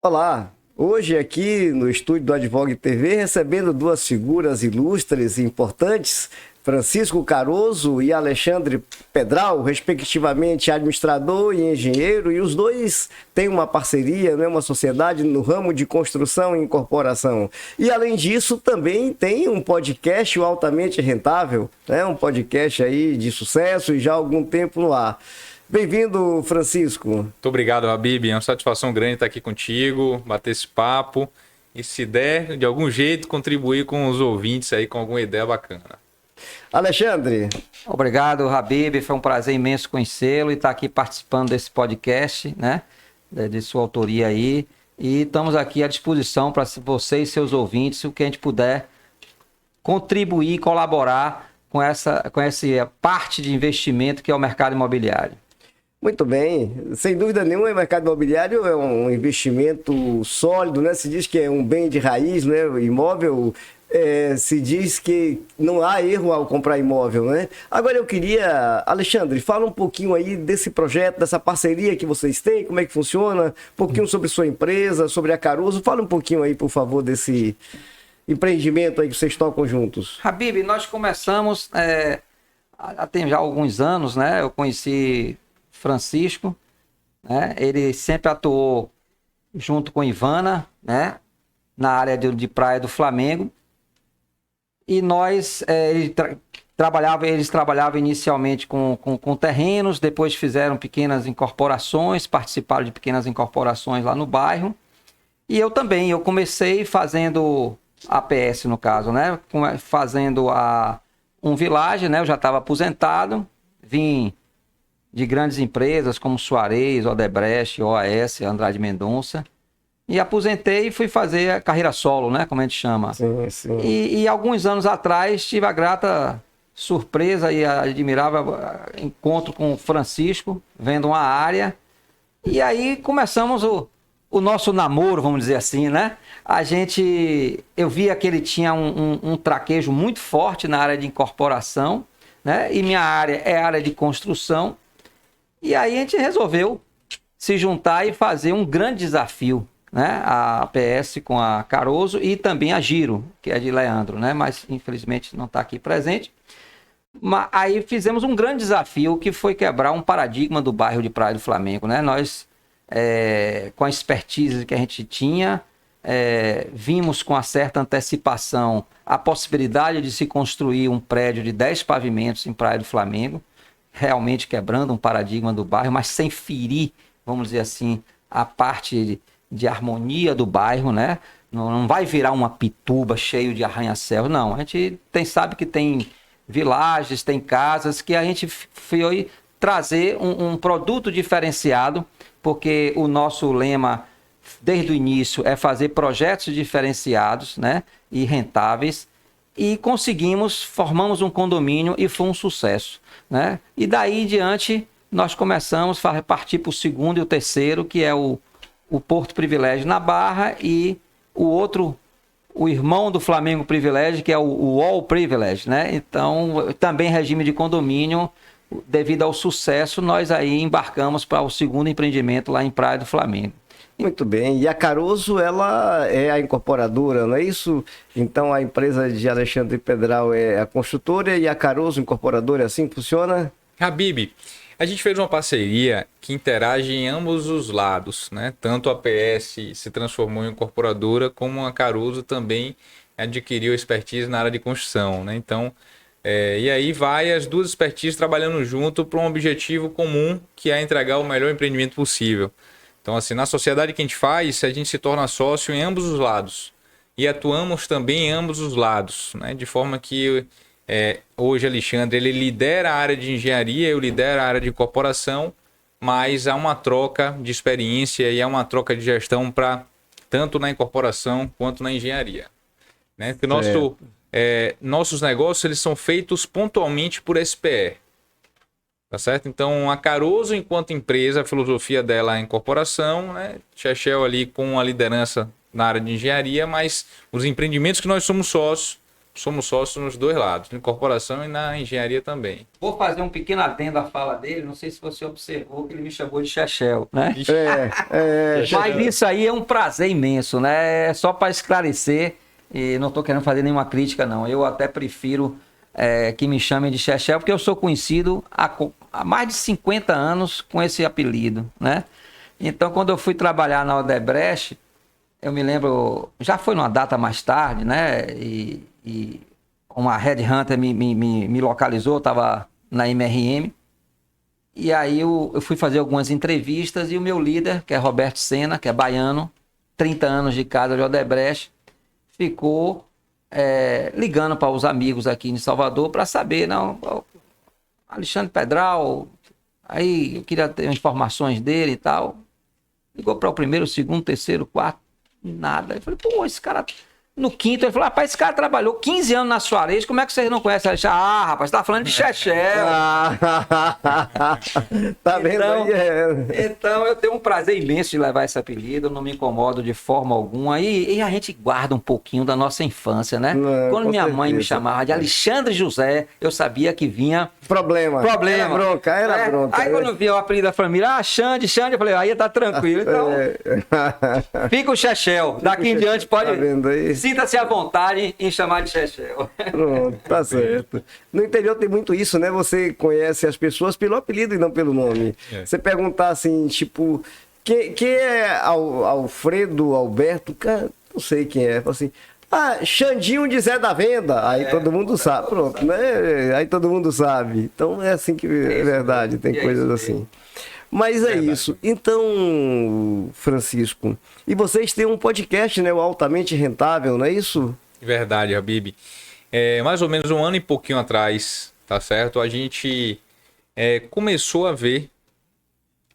Olá, hoje aqui no estúdio do Advogue TV, recebendo duas figuras ilustres e importantes, Francisco Caroso e Alexandre Pedral, respectivamente administrador e engenheiro, e os dois têm uma parceria, né, uma sociedade no ramo de construção e incorporação. E além disso, também tem um podcast o Altamente Rentável, né, um podcast aí de sucesso e já há algum tempo no ar. Bem-vindo, Francisco. Muito obrigado, Habib. É uma satisfação grande estar aqui contigo, bater esse papo e, se der, de algum jeito, contribuir com os ouvintes aí com alguma ideia bacana. Alexandre. Obrigado, Habib. Foi um prazer imenso conhecê-lo e estar aqui participando desse podcast, né? De sua autoria aí. E estamos aqui à disposição para você e seus ouvintes, o que a gente puder contribuir, colaborar com essa parte de investimento que é o mercado imobiliário. Muito bem, sem dúvida nenhuma, o mercado imobiliário é um investimento sólido, né? Se diz que é um bem de raiz, né? O imóvel, se diz que não há erro ao comprar imóvel, né? Agora eu queria, Alexandre, fala um pouquinho aí desse projeto, dessa parceria que vocês têm, como é que funciona, um pouquinho sobre sua empresa, sobre a Caroso. Fala um pouquinho aí, por favor, desse empreendimento aí que vocês tocam juntos. Habib, nós começamos tem já alguns anos, né? Eu conheci Francisco, né? Ele sempre atuou junto com Ivana, né? Na área de praia do Flamengo. E nós, eles trabalhavam inicialmente com terrenos, depois fizeram pequenas incorporações, participaram de pequenas incorporações lá no bairro. E eu também, eu comecei fazendo APS no caso, né? Fazendo um vilage, né? Eu já estava aposentado, vim de grandes empresas como Suarez, Odebrecht, OAS, Andrade Mendonça. E aposentei e fui fazer a carreira solo, né? Como a gente chama. Sim, sim. E alguns anos atrás tive a grata surpresa e admirável encontro com o Francisco, vendo uma área. E aí começamos o nosso namoro, vamos dizer assim, né? Eu via que ele tinha um traquejo muito forte na área de incorporação, né? E minha área é a área de construção. E aí a gente resolveu se juntar e fazer um grande desafio, né? A APS com a Caroso e também a Giro, que é de Leandro, né? Mas infelizmente não está aqui presente. Mas aí fizemos um grande desafio que foi quebrar um paradigma do bairro de Praia do Flamengo, né? Nós, com a expertise que a gente tinha, vimos com uma certa antecipação a possibilidade de se construir um prédio de 10 pavimentos em Praia do Flamengo, realmente quebrando um paradigma do bairro, mas sem ferir, vamos dizer assim, a parte de harmonia do bairro, né? Não vai virar uma Pituba cheio de arranha-céu, não. A gente sabe que tem vilagens, tem casas que a gente foi trazer um produto diferenciado, porque o nosso lema, desde o início, é fazer projetos diferenciados, né? E rentáveis. E formamos um condomínio e foi um sucesso, né? E daí em diante nós começamos a partir para o segundo e o terceiro, que é o Porto Privilégio na Barra, e o irmão do Flamengo Privilégio, que é o All Privilege, né? Então, também regime de condomínio. Devido ao sucesso, nós aí embarcamos para o segundo empreendimento lá em Praia do Flamengo. Muito bem. E a Caroso, ela é a incorporadora, não é isso? Então, a empresa de Alexandre Pedral é a construtora e a Caroso, incorporadora, é assim que funciona? Habib, a gente fez uma parceria que interage em ambos os lados, né? Tanto a APS se transformou em incorporadora, como a Caroso também adquiriu expertise na área de construção, né? Então, e aí vai as duas expertises trabalhando junto para um objetivo comum, que é entregar o melhor empreendimento possível. Então, assim, na sociedade que a gente se torna sócio em ambos os lados. E atuamos também em ambos os lados, né? De forma que hoje Alexandre ele lidera a área de engenharia, eu lidero a área de incorporação, mas há uma troca de experiência e há uma troca de gestão tanto na incorporação quanto na engenharia, né? Porque nossos negócios eles são feitos pontualmente por SPE. Tá certo? Então, a Caroso, enquanto empresa, a filosofia dela é a incorporação, né? Chechel ali com a liderança na área de engenharia, mas os empreendimentos que nós somos sócios somos sócios nos dois lados, na incorporação e na engenharia também. Vou fazer um pequeno adendo à fala dele. Não sei se você observou que ele me chamou de Chechel, né? Mas isso aí é um prazer imenso, né? É só para esclarecer, e não estou querendo fazer nenhuma crítica, não. Eu até prefiro que me chamem de Chechel, porque eu sou conhecido há mais de 50 anos com esse apelido, né? Então, quando eu fui trabalhar na Odebrecht, eu me lembro, já foi numa data mais tarde, né? E uma headhunter me localizou, estava na MRM. E aí eu fui fazer algumas entrevistas e o meu líder, que é Roberto Senna, que é baiano, 30 anos de casa de Odebrecht, ficou ligando para os amigos aqui em Salvador para saber, não, Alexandre Pedral, aí eu queria ter informações dele e tal. Ligou para o primeiro, segundo, terceiro, quarto, nada. Eu falei, pô, esse cara... No quinto, ele falou, rapaz, esse cara trabalhou 15 anos na Suarez, como é que vocês não conhecem Alexandre? Ah, rapaz, você tá falando de Chechel. Tá vendo aí? Então, eu tenho um prazer imenso de levar esse apelido, eu não me incomodo de forma alguma. E a gente guarda um pouquinho da nossa infância, né? Quando minha mãe me chamava de Alexandre José, eu sabia que vinha... Problema. Era bronca. Aí quando eu vi o apelido da família, Xande, eu falei, aí tá tranquilo. Então, fica o Chechel. Daqui em diante pode... Tá vendo aí? Sinta-se à vontade em chamar de Chechel. Pronto, tá certo. No interior tem muito isso, né? Você conhece as pessoas pelo apelido e não pelo nome. Você perguntar assim, tipo, quem é Alfredo, Alberto, cara, não sei quem é. Fala assim, Xandinho de Zé da Venda. Aí todo mundo sabe. Pronto, né? Aí todo mundo sabe. Então é assim que é verdade, tem coisas assim. Mas é isso. Então, Francisco, e vocês têm um podcast, né? O Altamente Rentável, não é isso? Verdade, Habib. Mais ou menos um ano e pouquinho atrás, tá certo? A gente começou a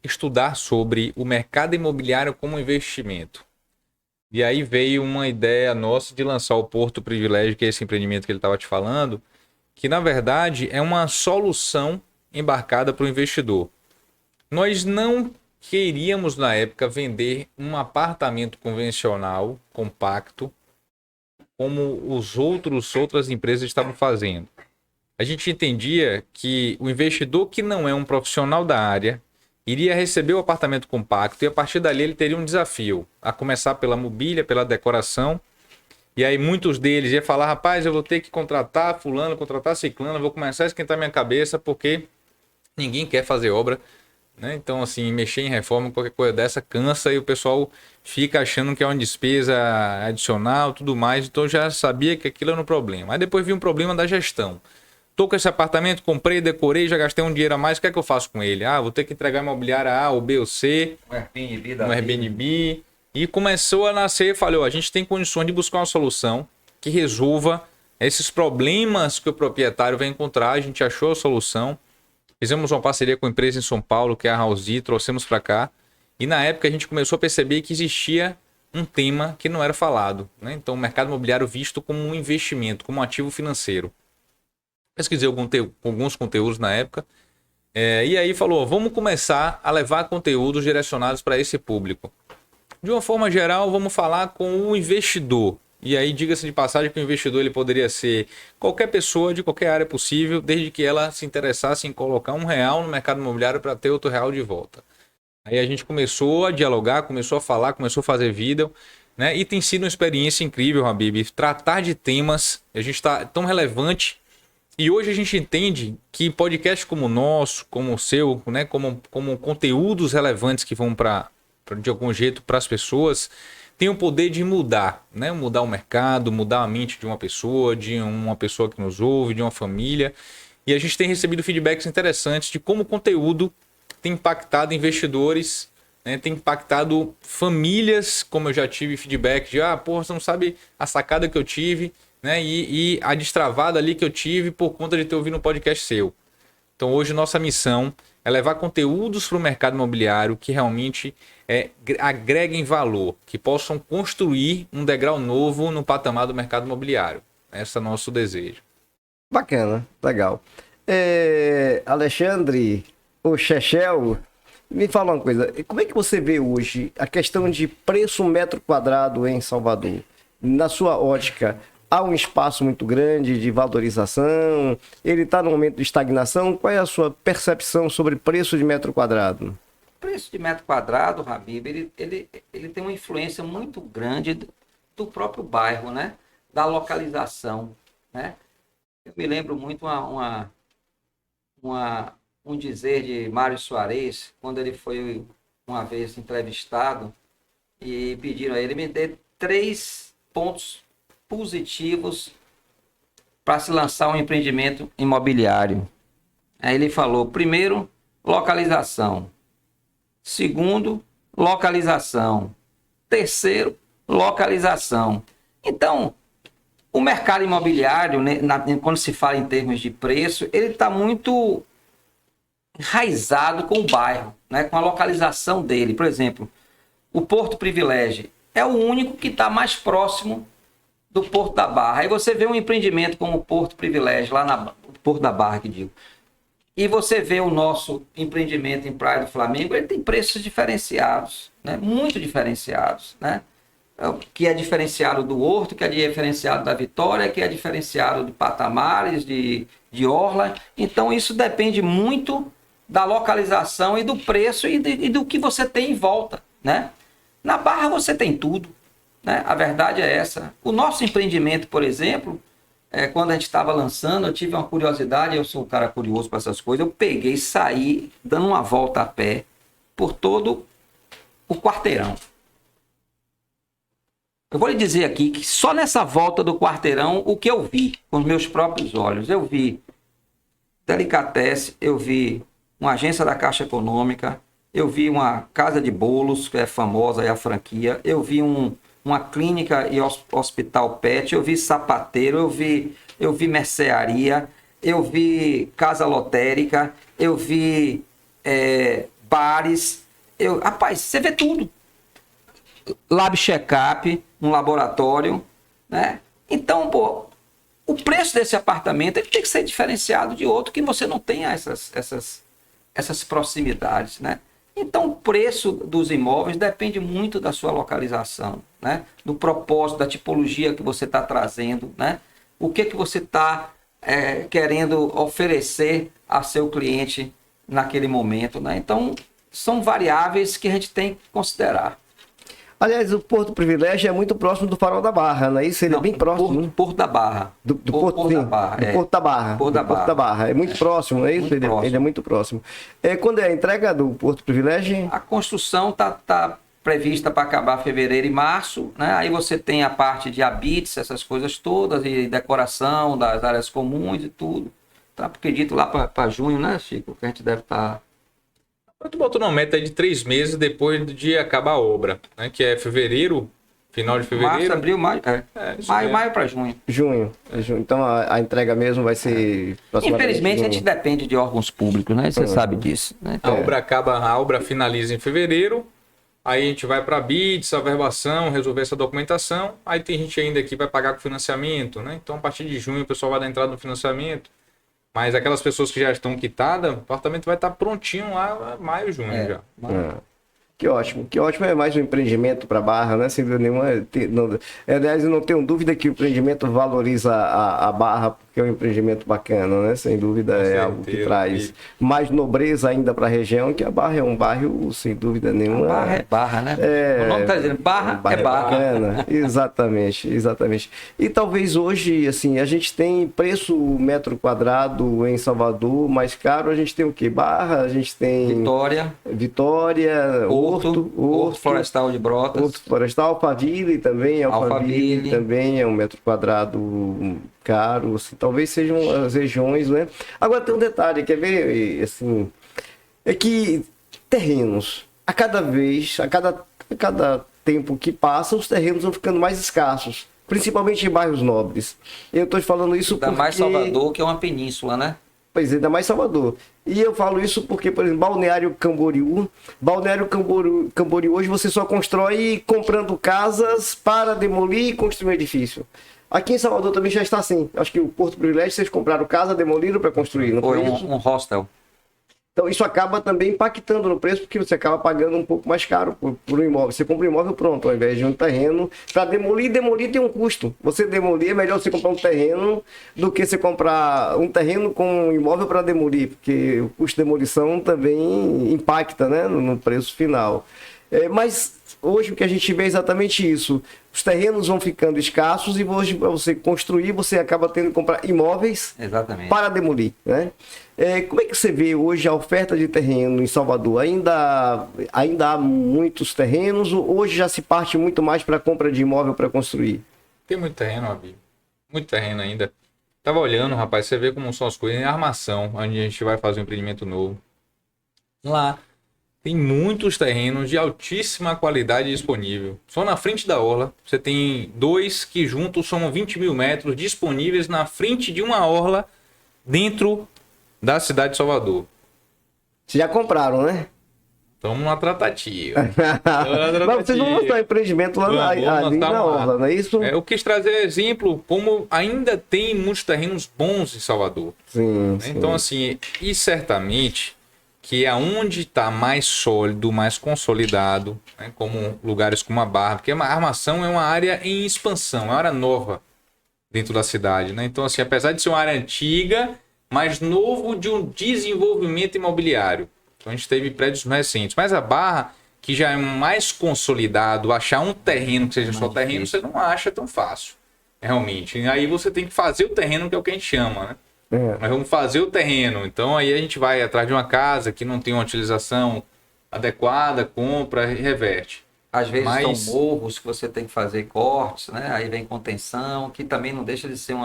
estudar sobre o mercado imobiliário como investimento. E aí veio uma ideia nossa de lançar o Porto Privilégio, que é esse empreendimento que ele estava te falando, que na verdade é uma solução embarcada para o investidor. Nós não queríamos, na época, vender um apartamento convencional, compacto, como outras empresas estavam fazendo. A gente entendia que o investidor que não é um profissional da área iria receber o apartamento compacto e, a partir dali, ele teria um desafio, a começar pela mobília, pela decoração. E aí muitos deles iam falar, rapaz, eu vou ter que contratar fulano, contratar ciclano, vou começar a esquentar minha cabeça porque ninguém quer fazer obra. Né? Então, assim, mexer em reforma, qualquer coisa dessa, cansa e o pessoal fica achando que é uma despesa adicional, tudo mais. Então, eu já sabia que aquilo era um problema. Aí depois vi um problema da gestão. Tô com esse apartamento, comprei, decorei, já gastei um dinheiro a mais, o que é que eu faço com ele? Vou ter que entregar imobiliária A, ou B, ou C, no Airbnb. E começou a nascer, falei, a gente tem condições de buscar uma solução que resolva esses problemas que o proprietário vai encontrar. A gente achou a solução. Fizemos uma parceria com uma empresa em São Paulo, que é a Housey, trouxemos para cá. E na época a gente começou a perceber que existia um tema que não era falado. Né? Então, o mercado imobiliário visto como um investimento, como um ativo financeiro. Pesquisei alguns conteúdos na época. E aí falou, vamos começar a levar conteúdos direcionados para esse público. De uma forma geral, vamos falar com o investidor. E aí, diga-se de passagem que o investidor ele poderia ser qualquer pessoa de qualquer área possível, desde que ela se interessasse em colocar R$1 no mercado imobiliário para ter outro R$1 de volta. Aí a gente começou a dialogar, começou a falar, começou a fazer vídeo, né? E tem sido uma experiência incrível, Habib. Tratar de temas, a gente está tão relevante. E hoje a gente entende que podcasts como o nosso, como o seu, né? como conteúdos relevantes que vão de algum jeito para as pessoas, tem o poder de mudar, né? Mudar o mercado, mudar a mente de uma pessoa que nos ouve, de uma família. E a gente tem recebido feedbacks interessantes de como o conteúdo tem impactado investidores, né? Tem impactado famílias, como eu já tive feedback de, você não sabe a sacada que eu tive, né? E a destravada ali que eu tive por conta de ter ouvido um podcast seu. Então hoje nossa missão é levar conteúdos para o mercado imobiliário que realmente agreguem valor, que possam construir um degrau novo no patamar do mercado imobiliário. Esse é o nosso desejo. Bacana, legal. Alexandre, o Chechel, me fala uma coisa, como é que você vê hoje a questão de preço metro quadrado em Salvador? Na sua ótica, há um espaço muito grande de valorização, ele está no momento de estagnação. Qual é a sua percepção sobre preço de metro quadrado? O preço de metro quadrado, Habib, ele tem uma influência muito grande do próprio bairro, né? Da localização, né? Eu me lembro muito um dizer de Mário Soares, quando ele foi uma vez entrevistado e pediram a ele me dê 3 pontos positivos para se lançar um empreendimento imobiliário. Aí ele falou, primeiro, localização. Segundo, localização. Terceiro, localização. Então, o mercado imobiliário, né, quando se fala em termos de preço, ele está muito enraizado com o bairro, né, com a localização dele. Por exemplo, o Porto Privilégio é o único que está mais próximo do Porto da Barra. Aí você vê um empreendimento como o Porto Privilégio, lá no Porto da Barra, que digo. E você vê o nosso empreendimento em Praia do Flamengo, ele tem preços diferenciados, né, muito diferenciados, né? Que é diferenciado do Horto, que é diferenciado da Vitória, que é diferenciado de Patamares, de Orla. Então, isso depende muito da localização e do preço e do que você tem em volta, né? Na Barra você tem tudo, né? A verdade é essa. O nosso empreendimento, por exemplo, quando a gente estava lançando, eu tive uma curiosidade, eu sou um cara curioso para essas coisas, eu peguei e saí dando uma volta a pé por todo o quarteirão. Eu vou lhe dizer aqui que só nessa volta do quarteirão, o que eu vi com os meus próprios olhos, eu vi Delicatessen, eu vi uma agência da Caixa Econômica, eu vi uma casa de bolos, que é famosa, é a franquia, eu vi uma clínica e hospital pet, eu vi sapateiro, eu vi mercearia, eu vi casa lotérica, eu vi bares, rapaz, você vê tudo. Lab check-up, um laboratório, né? Então, pô, o preço desse apartamento ele tem que ser diferenciado de outro que você não tenha essas proximidades, né? Então, o preço dos imóveis depende muito da sua localização, né? Do propósito, da tipologia que você está trazendo, né? O que você está querendo oferecer a seu cliente naquele momento, né? Então, são variáveis que a gente tem que considerar. Aliás, o Porto Privilégio é muito próximo do Farol da Barra, não é isso? Ele é bem próximo. Porto da Barra. Do Porto da Barra. Do Porto da Barra. Porto da Barra. É muito próximo, não é isso? Ele é muito próximo. Quando é a entrega do Porto Privilégio? A construção tá prevista para acabar em fevereiro e março, né? Aí você tem a parte de habites, essas coisas todas, e decoração das áreas comuns e tudo. Tá acredito lá para junho, né, Chico? Que a gente deve estar... Tu botou uma meta de 3 meses depois de acabar a obra, né? Que é fevereiro, final de fevereiro. Março, abril, maio. Maio para junho. Junho. Então a entrega mesmo vai ser... Infelizmente a gente depende de órgãos públicos, né? Você sabe disso. Né? Então, a obra finaliza em fevereiro, aí a gente vai para BITS, averbação, resolver essa documentação, aí tem gente ainda que vai pagar com financiamento, né? Então a partir de junho o pessoal vai dar entrada no financiamento. Mas aquelas pessoas que já estão quitadas, o apartamento vai estar prontinho lá maio, junho já. Que ótimo, é mais um empreendimento para Barra, né? Sem dúvida nenhuma. Aliás, eu não tenho dúvida que o empreendimento valoriza a Barra, porque é um empreendimento bacana, né? Sem dúvida é algo que traz mais nobreza ainda para a região, que a Barra é um bairro, sem dúvida nenhuma. A Barra é Barra, né? O nome está dizendo Barra é Barra. Bacana. Exatamente. E talvez hoje, assim, a gente tem preço metro quadrado em Salvador mais caro, a gente tem o quê? Barra, a gente tem... Vitória, Horto Florestal de Brotas. Horto Florestal, Alphaville também. Alphaville também é um metro quadrado caro. Assim, talvez sejam as regiões, né? Agora tem um detalhe, quer ver? Assim, é que terrenos, a cada tempo que passa, os terrenos vão ficando mais escassos. Principalmente em bairros nobres. Eu estou te falando isso porque... Ainda mais Salvador, que é uma península, né? Pois é, ainda mais Salvador. E eu falo isso porque, por exemplo, Balneário Camboriú hoje você só constrói comprando casas para demolir e construir um edifício. Aqui em Salvador também já está assim. Acho que o Porto Privilégio, vocês compraram casa, demoliram para construir, não foi isso? Um hostel. Então, isso acaba também impactando no preço, porque você acaba pagando um pouco mais caro por um imóvel. Você compra um imóvel pronto, ao invés de um terreno. Para demolir, demolir tem um custo. Você demolir, é melhor você comprar um terreno do que você comprar um terreno com um imóvel para demolir, porque o custo de demolição também impacta, né, no preço final. Mas hoje o que a gente vê é exatamente isso. Os terrenos vão ficando escassos e hoje, para você construir, você acaba tendo que comprar imóveis Exatamente. para demolir, né? Como é que você vê hoje a oferta de terreno em Salvador? Ainda há muitos terrenos ou hoje já se parte muito mais para a compra de imóvel para construir? Tem muito terreno, Abi. Muito terreno ainda. Tava olhando, rapaz, você vê como são as coisas. Em Armação, onde a gente vai fazer um empreendimento novo. Lá tem muitos terrenos de altíssima qualidade disponível. Só na frente da orla, você tem 2 que juntos somam 20 mil metros disponíveis na frente de uma orla dentro da cidade de Salvador. Vocês já compraram, né? Estamos na tratativa. Mas vocês vão montar um empreendimento lá ali na orla, não é isso? Eu quis trazer exemplo como ainda tem muitos terrenos bons em Salvador. Sim, Né? Então, assim, e certamente que é onde está mais sólido, mais consolidado, né? Como lugares como a Barra, porque a Armação é uma área em expansão, é uma área nova dentro da cidade. Né? Então, assim, apesar de ser uma área antiga, mais novo de um desenvolvimento imobiliário. Então a gente teve prédios recentes. Mas a Barra, que já é mais consolidado, achar um terreno que seja só terreno, você não acha tão fácil. Realmente. E aí você tem que fazer o terreno, que é o que a gente chama, né? Nós vamos fazer o terreno. Então aí a gente vai atrás de uma casa que não tem uma utilização adequada, compra e reverte. Às vezes são morros que você tem que fazer cortes, né? Aí vem contenção, que também não deixa de ser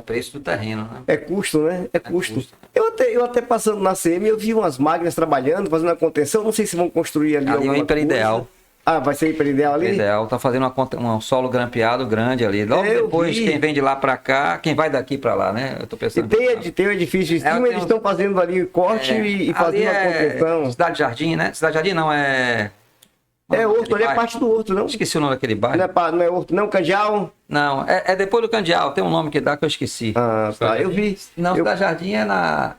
preço do terreno, né? É custo, né? É custo. Eu até passando na CM, eu vi umas máquinas trabalhando, fazendo a contenção. Não sei se vão construir ali alguma coisa. Hiperideal. Ah, vai ser hiperideal ali? Hiperideal, tá fazendo um solo grampeado grande ali. Logo depois, quem vem de lá para cá, quem vai daqui para lá, né? Eu tô pensando. E tem um edifício em cima, eles estão fazendo ali corte e fazendo a contenção. Cidade Jardim, né? Cidade Jardim não, Horto, ali é parte do Horto, não? Esqueci o nome daquele bairro. Não é Horto, não? Candial? Não, é depois do Candial, tem um nome que dá que eu esqueci. Ah, tá, eu vi. Não, Cidade Jardim é na...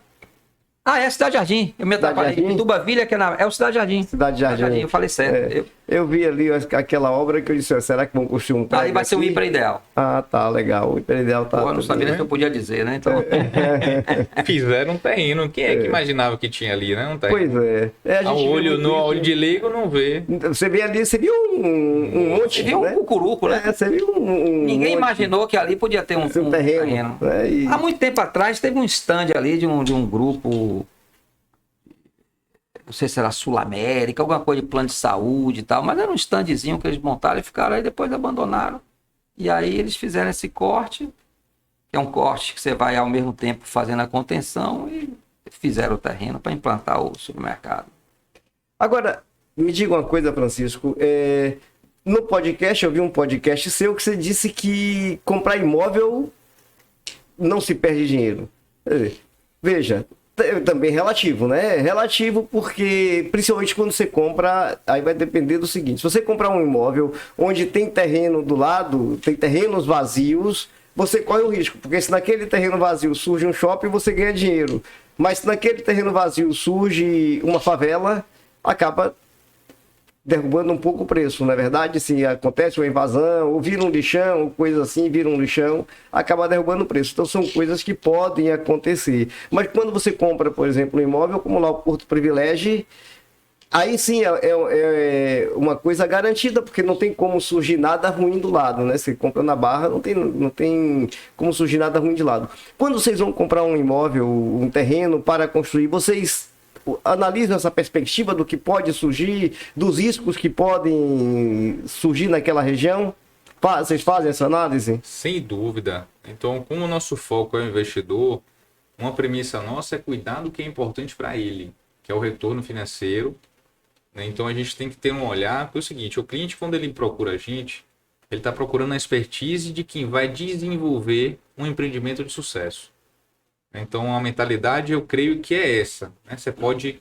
é Cidade Jardim. Eu me atrapalhei. Pituba Vila, que é o Cidade Jardim. Cidade Jardim. Eu falei certo. Eu vi ali aquela obra que eu disse, será que vão construir um prédio? Aí vai ser o Hiperideal. Ah, tá, legal. O Hiperideal tá... Pô, eu não sabia nem que eu podia dizer, né? Então... Fizeram um terreno. Quem é que imaginava que tinha ali, né? Um terreno. Pois é. A olho de leigo não vê. Você vê ali, você viu um monte, Você viu um cucuruco, né? Você viu Ninguém imaginou que ali podia ter um terreno. Há muito tempo atrás teve um stand ali de um grupo... Não sei se era Sul América, alguma coisa de plano de saúde e tal, mas era um standzinho que eles montaram e ficaram aí, depois abandonaram. E aí eles fizeram esse corte, que é um corte que você vai ao mesmo tempo fazendo a contenção e fizeram o terreno para implantar o supermercado. Agora, me diga uma coisa, Francisco. No podcast, eu vi um podcast seu que você disse que comprar imóvel não se perde dinheiro. Veja, também relativo, né? Relativo porque, principalmente quando você compra, aí vai depender do seguinte: se você comprar um imóvel onde tem terreno do lado, tem terrenos vazios, você corre o risco, porque se naquele terreno vazio surge um shopping, você ganha dinheiro. Mas se naquele terreno vazio surge uma favela, acaba derrubando um pouco o preço, não é verdade? Se acontece uma invasão, ou vira um lixão, ou coisa assim, vira um lixão, acaba derrubando o preço. Então são coisas que podem acontecer. Mas quando você compra, por exemplo, um imóvel como lá o Porto Privilégio, aí sim é uma coisa garantida, porque não tem como surgir nada ruim do lado, né? Você compra na Barra, não tem como surgir nada ruim de lado. Quando vocês vão comprar um imóvel, um terreno para construir, vocês analisam essa perspectiva do que pode surgir, dos riscos que podem surgir naquela região? Vocês fazem essa análise? Sem dúvida. Então, como o nosso foco é o investidor, uma premissa nossa é cuidar do que é importante para ele, que é o retorno financeiro. Então, a gente tem que ter um olhar, porque é o seguinte: o cliente, quando ele procura a gente, ele está procurando a expertise de quem vai desenvolver um empreendimento de sucesso. Então, a mentalidade, eu creio que é essa, né? Você pode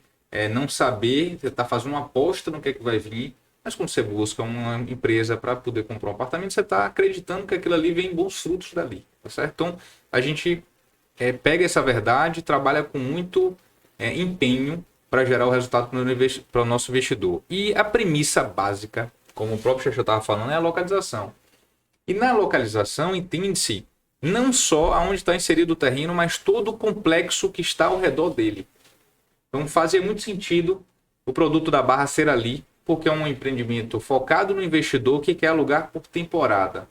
não saber, você está fazendo uma aposta no que é que vai vir, mas quando você busca uma empresa para poder comprar um apartamento, você está acreditando que aquilo ali vem bons frutos dali, tá certo? Então, a gente pega essa verdade, trabalha com muito empenho para gerar o resultado para o nosso investidor. E a premissa básica, como o próprio Xaxá estava falando, é a localização. E na localização entende-se não só aonde está inserido o terreno, mas todo o complexo que está ao redor dele. Então fazia muito sentido o produto da Barra ser ali, porque é um empreendimento focado no investidor que quer alugar por temporada.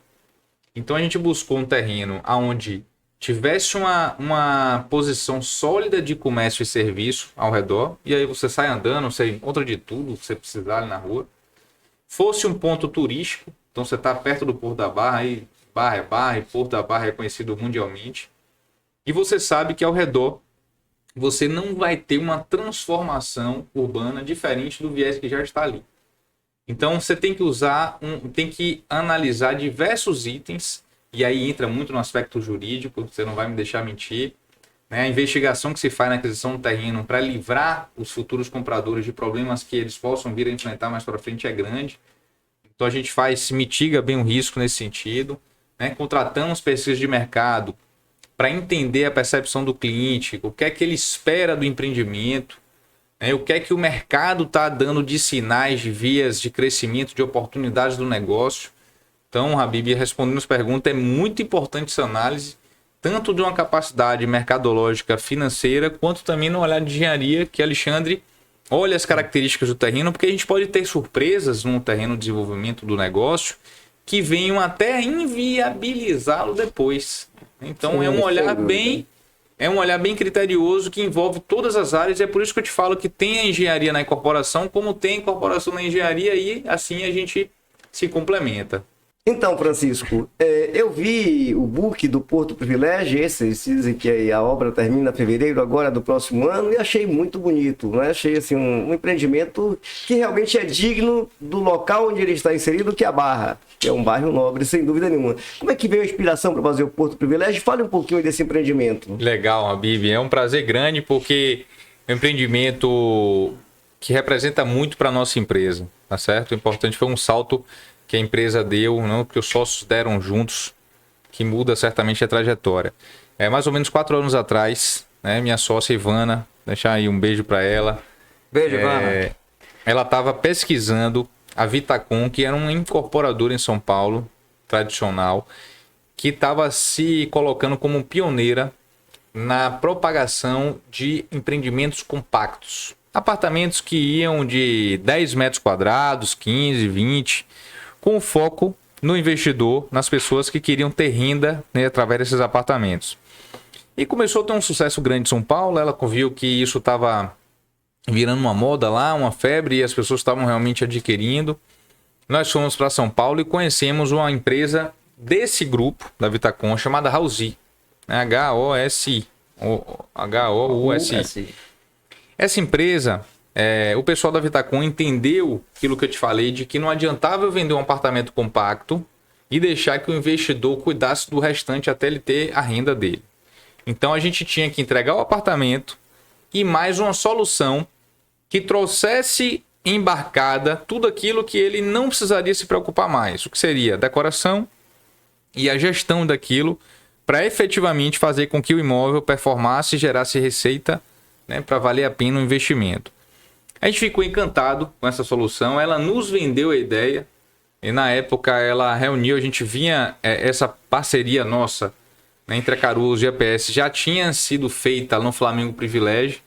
Então a gente buscou um terreno onde tivesse uma posição sólida de comércio e serviço ao redor, e aí você sai andando, você encontra de tudo que você precisar ali na rua. Fosse um ponto turístico, então você está perto do Porto da Barra, aí Barra é Barra, e Porto da Barra é conhecido mundialmente. E você sabe que ao redor você não vai ter uma transformação urbana diferente do viés que já está ali. Então você tem que tem que analisar diversos itens, e aí entra muito no aspecto jurídico, você não vai me deixar mentir, né? A investigação que se faz na aquisição do terreno para livrar os futuros compradores de problemas que eles possam vir a enfrentar mais para frente é grande. Então a gente mitiga bem o risco nesse sentido, né? Contratamos pesquisas de mercado para entender a percepção do cliente, o que é que ele espera do empreendimento, né? O que é que o mercado está dando de sinais, de vias de crescimento, de oportunidades do negócio. Então, Habib, respondendo as perguntas, é muito importante essa análise, tanto de uma capacidade mercadológica financeira, quanto também no olhar de engenharia, que Alexandre olha as características do terreno, porque a gente pode ter surpresas no terreno de desenvolvimento do negócio que venham até inviabilizá-lo depois. Então, Sim, é um olhar bem criterioso que envolve todas as áreas, e é por isso que eu te falo que tem a engenharia na incorporação, como tem a incorporação na engenharia, e assim a gente se complementa. Então, Francisco, eu vi o book do Porto Privilégio, esses dizem que a obra termina em fevereiro agora do próximo ano, e achei muito bonito, né? Achei assim, um empreendimento que realmente é digno do local onde ele está inserido, que é a Barra, que é um bairro nobre, sem dúvida nenhuma. Como é que veio a inspiração para fazer o Porto Privilégio? Fale um pouquinho desse empreendimento. Legal, Habib, é um prazer grande, porque é um empreendimento que representa muito para a nossa empresa, tá certo? O importante foi um salto que a empresa deu, não que os sócios deram juntos, que muda certamente a trajetória. Mais ou menos 4 anos atrás, né, minha sócia Ivana, deixar aí um beijo para ela. Beijo, Ivana. Ela estava pesquisando a Vitacom, que era uma incorporadora em São Paulo, tradicional, que estava se colocando como pioneira na propagação de empreendimentos compactos. Apartamentos que iam de 10 metros quadrados, 15, 20, com foco no investidor, nas pessoas que queriam ter renda, né, através desses apartamentos. E começou a ter um sucesso grande em São Paulo, ela viu que isso estava virando uma moda lá, uma febre, e as pessoas estavam realmente adquirindo. Nós fomos para São Paulo e conhecemos uma empresa desse grupo, da Vitacom, chamada Housi, né, H-O-S-I. H-O-U-S-I. Essa empresa... o pessoal da Vitacom entendeu aquilo que eu te falei, de que não adiantava eu vender um apartamento compacto e deixar que o investidor cuidasse do restante até ele ter a renda dele. Então a gente tinha que entregar o apartamento e mais uma solução que trouxesse embarcada tudo aquilo que ele não precisaria se preocupar mais. O que seria a decoração e a gestão daquilo para efetivamente fazer com que o imóvel performasse e gerasse receita, né, para valer a pena o investimento. A gente ficou encantado com essa solução, ela nos vendeu a ideia, e na época ela reuniu, a gente vinha, essa parceria nossa, né, entre a Caruso e a PS já tinha sido feita no Flamengo Privilégio.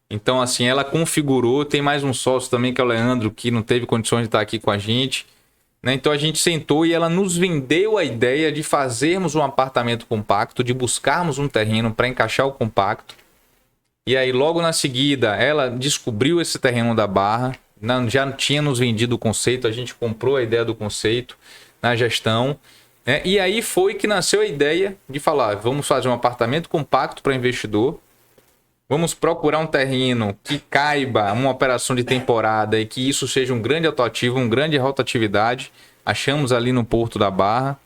Então assim, ela configurou, tem mais um sócio também que é o Leandro, que não teve condições de estar aqui com a gente, né? Então a gente sentou e ela nos vendeu a ideia de fazermos um apartamento compacto, de buscarmos um terreno para encaixar o compacto. E aí, logo na seguida, ela descobriu esse terreno da Barra, já tinha nos vendido o conceito, a gente comprou a ideia do conceito na gestão, né? E aí foi que nasceu a ideia de falar, vamos fazer um apartamento compacto para investidor, vamos procurar um terreno que caiba uma operação de temporada e que isso seja um grande atrativo, uma grande rotatividade. Achamos ali no Porto da Barra.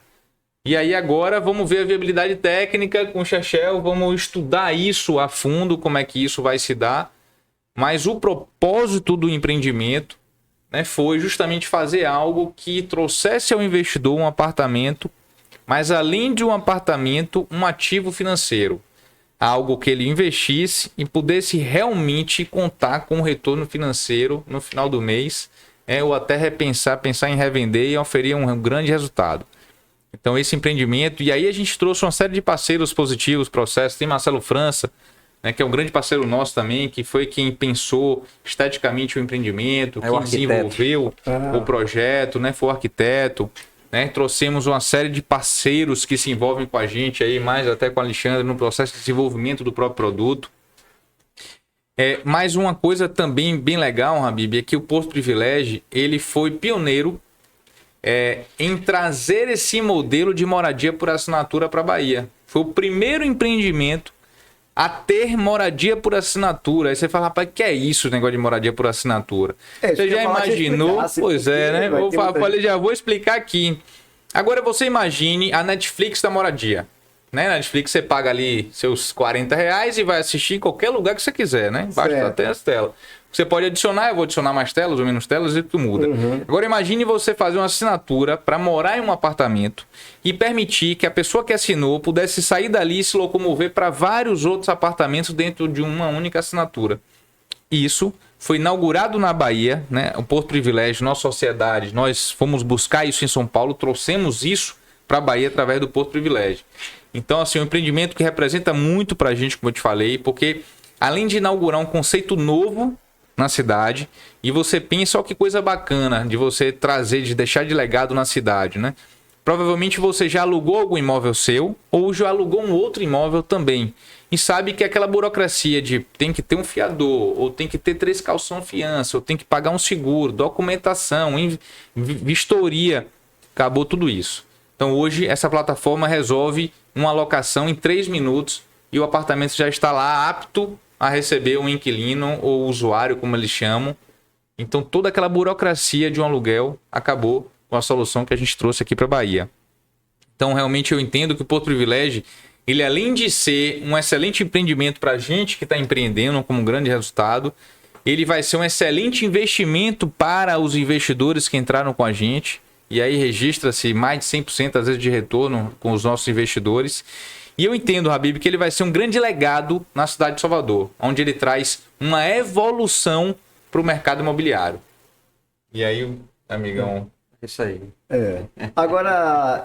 E aí agora vamos ver a viabilidade técnica com o Chechel, vamos estudar isso a fundo, como é que isso vai se dar. Mas o propósito do empreendimento, né, foi justamente fazer algo que trouxesse ao investidor um apartamento, mas além de um apartamento, um ativo financeiro. algo que ele investisse e pudesse realmente contar com um retorno financeiro no final do mês, ou até pensar em revender e oferir um grande resultado. Então esse empreendimento, e aí a gente trouxe uma série de parceiros positivos, processos, tem Marcelo França, né, que é um grande parceiro nosso também, que foi quem pensou esteticamente o empreendimento, quem desenvolveu o projeto, né, foi o arquiteto, né, trouxemos uma série de parceiros que se envolvem com a gente, aí, mais até com o Alexandre, no processo de desenvolvimento do próprio produto. Mais uma coisa também bem legal, Habib, é que o Porto Privilégio, ele foi pioneiro em trazer esse modelo de moradia por assinatura para a Bahia. Foi o primeiro empreendimento a ter moradia por assinatura. Aí você fala, rapaz, que é isso, o negócio de moradia por assinatura? Você já imaginou? Pois é, né? Falei, já vou explicar aqui. Agora você imagine a Netflix da moradia. Né? Na Netflix você paga ali seus R$40 e vai assistir em qualquer lugar que você quiser, né? Basta até as telas. Você pode adicionar, eu vou adicionar mais telas ou menos telas e tudo muda. Agora imagine você fazer uma assinatura para morar em um apartamento e permitir que a pessoa que assinou pudesse sair dali e se locomover para vários outros apartamentos dentro de uma única assinatura. Isso foi inaugurado na Bahia, né? O Porto Privilégio, nossa sociedade, nós fomos buscar isso em São Paulo, trouxemos isso para a Bahia através do Porto Privilégio. Então, assim, um empreendimento que representa muito para a gente, como eu te falei, porque além de inaugurar um conceito novo na cidade, e você pensa, ó, que coisa bacana de você trazer, de deixar de legado na cidade, né? Provavelmente você já alugou algum imóvel seu ou já alugou um outro imóvel também. E sabe que aquela burocracia de tem que ter um fiador, ou tem que ter 3 calção fiança, ou tem que pagar um seguro, documentação, vistoria, acabou tudo isso. Então hoje essa plataforma resolve uma alocação em 3 minutos e o apartamento já está lá apto a receber um inquilino ou usuário, como eles chamam. Então toda aquela burocracia de um aluguel acabou com a solução que a gente trouxe aqui para a Bahia. Então realmente eu entendo que o Porto Privilégio, ele além de ser um excelente empreendimento para a gente que está empreendendo como um grande resultado, ele vai ser um excelente investimento para os investidores que entraram com a gente. E aí registra-se mais de 100% às vezes de retorno com os nossos investidores. E eu entendo, Habib, que ele vai ser um grande legado na cidade de Salvador, onde ele traz uma evolução para o mercado imobiliário. E aí, amigão... Isso aí. Agora,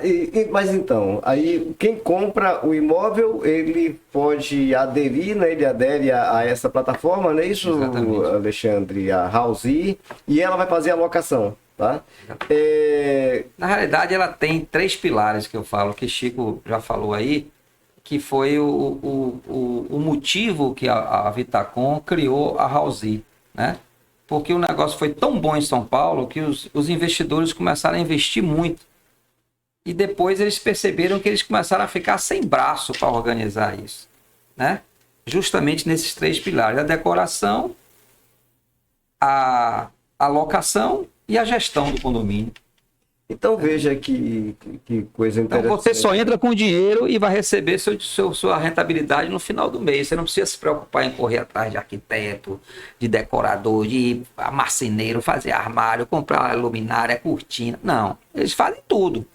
mas então, aí quem compra o imóvel, ele pode aderir, né? Ele adere a essa plataforma, não é isso, exatamente, Alexandre? A Housee, e ela vai fazer a locação, tá? Na realidade, ela tem 3 pilares que eu falo, que Chico já falou aí, que foi o motivo que a Vitacom criou a Housee, né? Porque o negócio foi tão bom em São Paulo que os investidores começaram a investir muito. E depois eles perceberam que eles começaram a ficar sem braço para organizar isso, né? Justamente nesses 3 pilares: a decoração, a locação e a gestão do condomínio. Então veja que coisa interessante. Então você só entra com dinheiro e vai receber sua rentabilidade no final do mês. Você não precisa se preocupar em correr atrás de arquiteto, de decorador, de marceneiro, fazer armário, comprar luminária, cortina. Não, eles fazem tudo.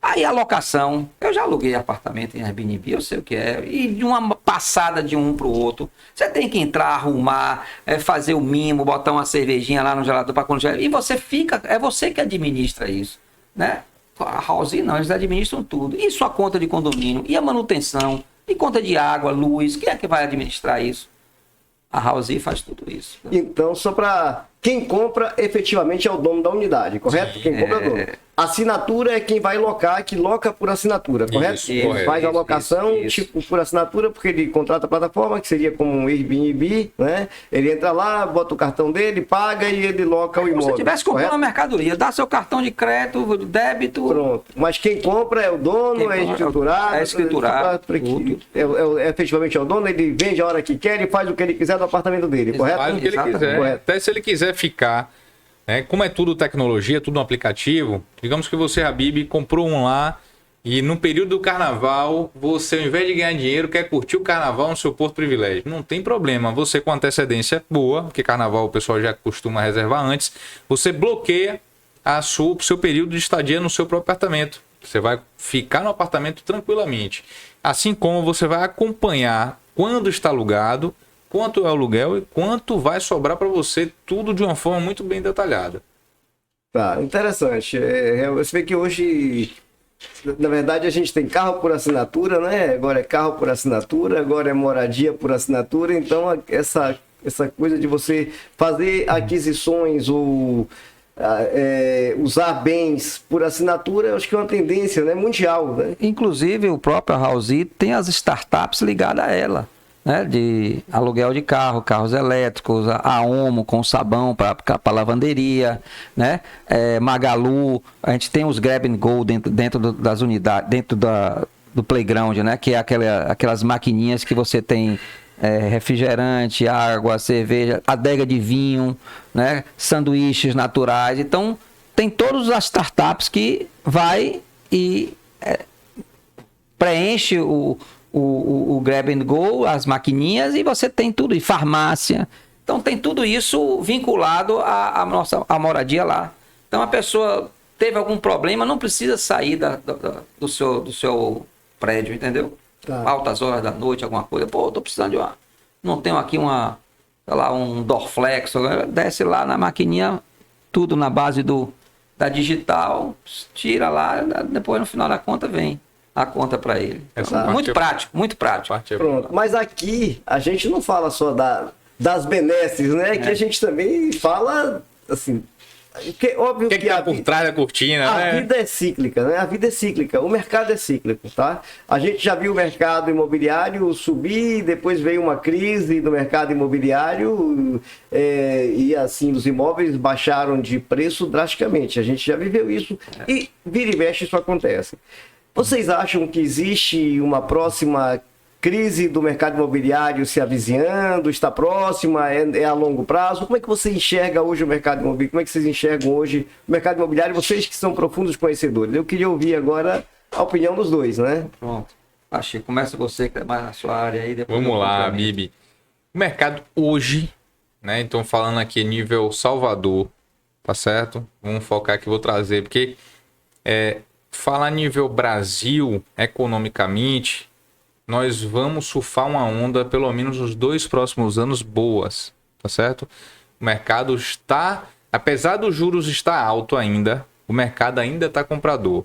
Aí a locação, eu já aluguei apartamento em Airbnb, eu sei o que é, e de uma passada de um para o outro, você tem que entrar, arrumar, fazer o mimo, botar uma cervejinha lá no gelador para congelar, e você fica, é você que administra isso, né? A Housee não, eles administram tudo, e sua conta de condomínio, e a manutenção, e conta de água, luz, quem é que vai administrar isso? A Housee faz tudo isso. Então, só para quem compra, efetivamente é o dono da unidade, correto? Quem compra é o dono. Assinatura é quem vai locar, que loca por assinatura, correto? Isso, ele faz a locação, tipo, por assinatura, porque ele contrata a plataforma, que seria como um Airbnb, né? Ele entra lá, bota o cartão dele, paga e ele loca o imóvel. Se você estivesse comprando uma mercadoria, dá seu cartão de crédito, débito... Pronto. Mas quem compra é o dono, é escriturado. É escriturado. Efetivamente é o dono, ele vende a hora que quer e faz o que ele quiser do apartamento dele, correto? Faz o que ele quiser. Correto. Até se ele quiser ficar... Como é tudo tecnologia, tudo um aplicativo, digamos que você, Habib, comprou um lá e no período do carnaval, você, ao invés de ganhar dinheiro, quer curtir o carnaval no seu Porto Privilégio. Não tem problema, você com antecedência boa, porque carnaval o pessoal já costuma reservar antes, você bloqueia o seu período de estadia no seu próprio apartamento. Você vai ficar no apartamento tranquilamente. Assim como você vai acompanhar quando está alugado, quanto é o aluguel e quanto vai sobrar para você, tudo de uma forma muito bem detalhada. Tá, interessante. Você vê que hoje, na verdade, a gente tem carro por assinatura, né? Agora é carro por assinatura, agora é moradia por assinatura. Então, essa coisa de você fazer aquisições ou usar bens por assinatura, eu acho que é uma tendência, né, mundial, né? Inclusive, o próprio Houseit tem as startups ligadas a ela, né? De aluguel de carro, carros elétricos, a Omo com sabão para lavanderia, né? Magalu, a gente tem os Grab and Go dentro das unidades, do playground, né? Que é aquelas maquininhas que você tem refrigerante, água, cerveja, adega de vinho, né? Sanduíches naturais. Então, tem todas as startups que vai e preenche o Grab and Go, as maquininhas, e você tem tudo, e farmácia. Então, tem tudo isso vinculado à moradia lá. Então, a pessoa teve algum problema, não precisa sair do seu prédio, entendeu? Tá. Altas horas da noite, alguma coisa. Pô, eu tô precisando de não tenho aqui um Dorflex. Desce lá na maquininha, tudo na base da digital, tira lá, depois no final da conta vem a conta para ele. Então, muito prático, muito prático. Pronto. Mas aqui a gente não fala só das benesses, né? Que a gente também fala, assim... Óbvio que tá por trás da cortina, né? A vida é cíclica, né? A vida é cíclica, o mercado é cíclico, tá? A gente já viu o mercado imobiliário subir, depois veio uma crise no mercado imobiliário e assim, os imóveis baixaram de preço drasticamente. A gente já viveu isso e vira e mexe isso acontece. Vocês acham que existe uma próxima crise do mercado imobiliário se avizinhando, está próxima, é a longo prazo? Como é que você enxerga hoje o mercado imobiliário? Como é que vocês enxergam hoje o mercado imobiliário? Vocês que são profundos conhecedores. Eu queria ouvir agora a opinião dos dois, né? Pronto. Achei. Começa você, que é mais na sua área aí. Depois vamos lá, Bibi. O mercado hoje, né? Então, falando aqui nível Salvador, tá certo? Vamos focar aqui, vou trazer, porque falar nível Brasil, economicamente... nós vamos surfar uma onda, pelo menos nos 2 próximos anos, boas, tá certo? O mercado está, apesar dos juros estar alto ainda, o mercado ainda está comprador.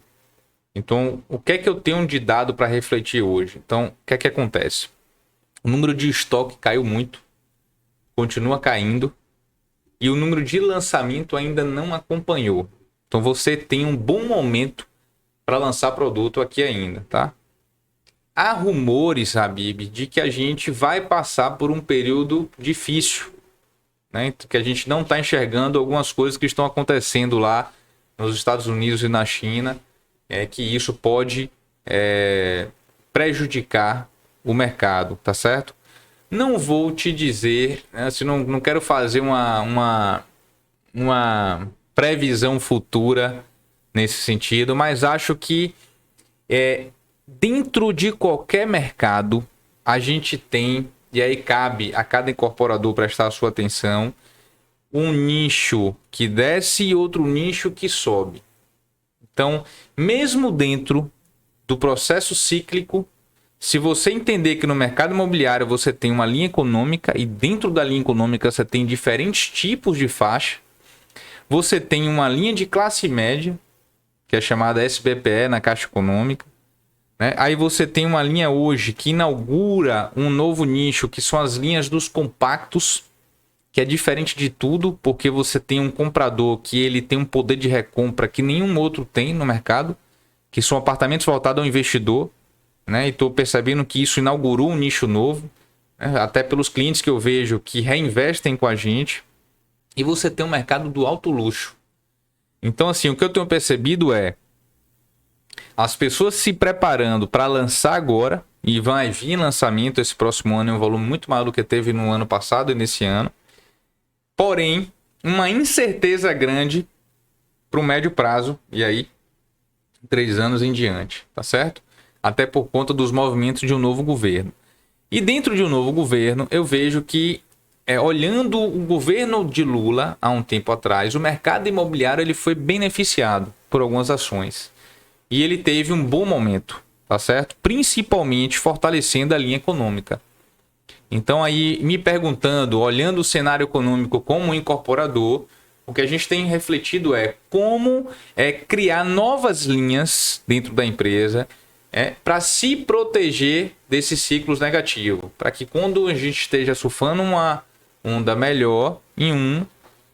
Então, o que é que eu tenho de dado para refletir hoje? Então, o que é que acontece? O número de estoque caiu muito, continua caindo, e o número de lançamento ainda não acompanhou. Então, você tem um bom momento para lançar produto aqui ainda, tá? Há rumores, Habib, de que a gente vai passar por um período difícil, né? Que a gente não está enxergando algumas coisas que estão acontecendo lá nos Estados Unidos e na China, que isso pode prejudicar o mercado, tá certo? Não vou te dizer, né, assim, não quero fazer uma previsão futura nesse sentido, mas acho que dentro de qualquer mercado, a gente tem, e aí cabe a cada incorporador prestar a sua atenção, um nicho que desce e outro nicho que sobe. Então, mesmo dentro do processo cíclico, se você entender que no mercado imobiliário você tem uma linha econômica e dentro da linha econômica você tem diferentes tipos de faixa, você tem uma linha de classe média, que é chamada SBPE na Caixa Econômica, né? Aí você tem uma linha hoje que inaugura um novo nicho, que são as linhas dos compactos, que é diferente de tudo, porque você tem um comprador que ele tem um poder de recompra que nenhum outro tem no mercado, que são apartamentos voltados ao investidor, né? E estou percebendo que isso inaugurou um nicho novo, né? Até pelos clientes que eu vejo que reinvestem com a gente. E você tem um mercado do alto luxo. Então, assim, o que eu tenho percebido é as pessoas se preparando para lançar agora, e vai vir lançamento esse próximo ano em um volume muito maior do que teve no ano passado e nesse ano. Porém, uma incerteza grande para o médio prazo, e aí 3 anos em diante, tá certo? Até por conta dos movimentos de um novo governo. E dentro de um novo governo, eu vejo que, olhando o governo de Lula há um tempo atrás, o mercado imobiliário ele foi beneficiado por algumas ações. E ele teve um bom momento, tá certo? Principalmente fortalecendo a linha econômica. Então aí, me perguntando, olhando o cenário econômico como incorporador, o que a gente tem refletido é como criar novas linhas dentro da empresa para se proteger desses ciclos negativos. Para que quando a gente esteja surfando uma onda melhor em um,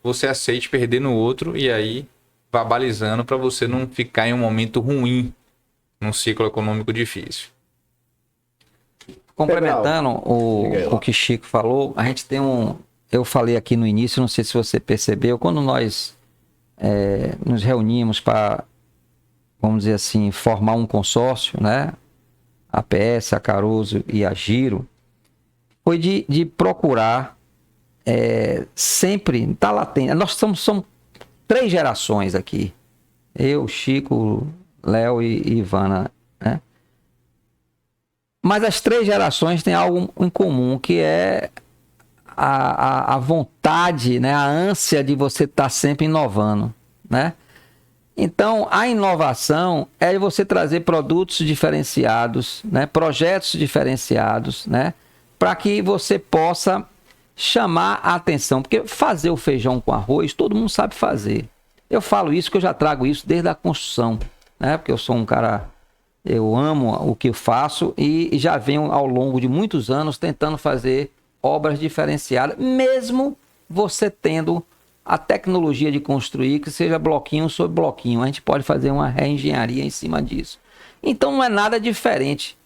você aceite perder no outro e aí vá balizando para você não ficar em um momento ruim num ciclo econômico difícil. Complementando o que Chico falou, a gente tem eu falei aqui no início, não sei se você percebeu, quando nós nos reunimos para, vamos dizer assim, formar um consórcio, né? A APS, a Caruso e a Giro, foi de procurar sempre estar latente. Nós somos 3 gerações aqui. Eu, Chico, Léo e Ivana, né? Mas as 3 gerações têm algo em comum, que é a vontade, né? A ânsia de você estar sempre inovando, né? Então, a inovação é você trazer produtos diferenciados, né? Projetos diferenciados, né? Para que você possa chamar a atenção. Porque fazer o feijão com arroz, todo mundo sabe fazer. Eu falo isso, que eu já trago isso desde a construção, né? Porque eu sou um cara... Eu amo o que eu faço e já venho ao longo de muitos anos tentando fazer obras diferenciadas, mesmo você tendo a tecnologia de construir, que seja bloquinho sobre bloquinho. A gente pode fazer uma reengenharia em cima disso. Então não é nada diferente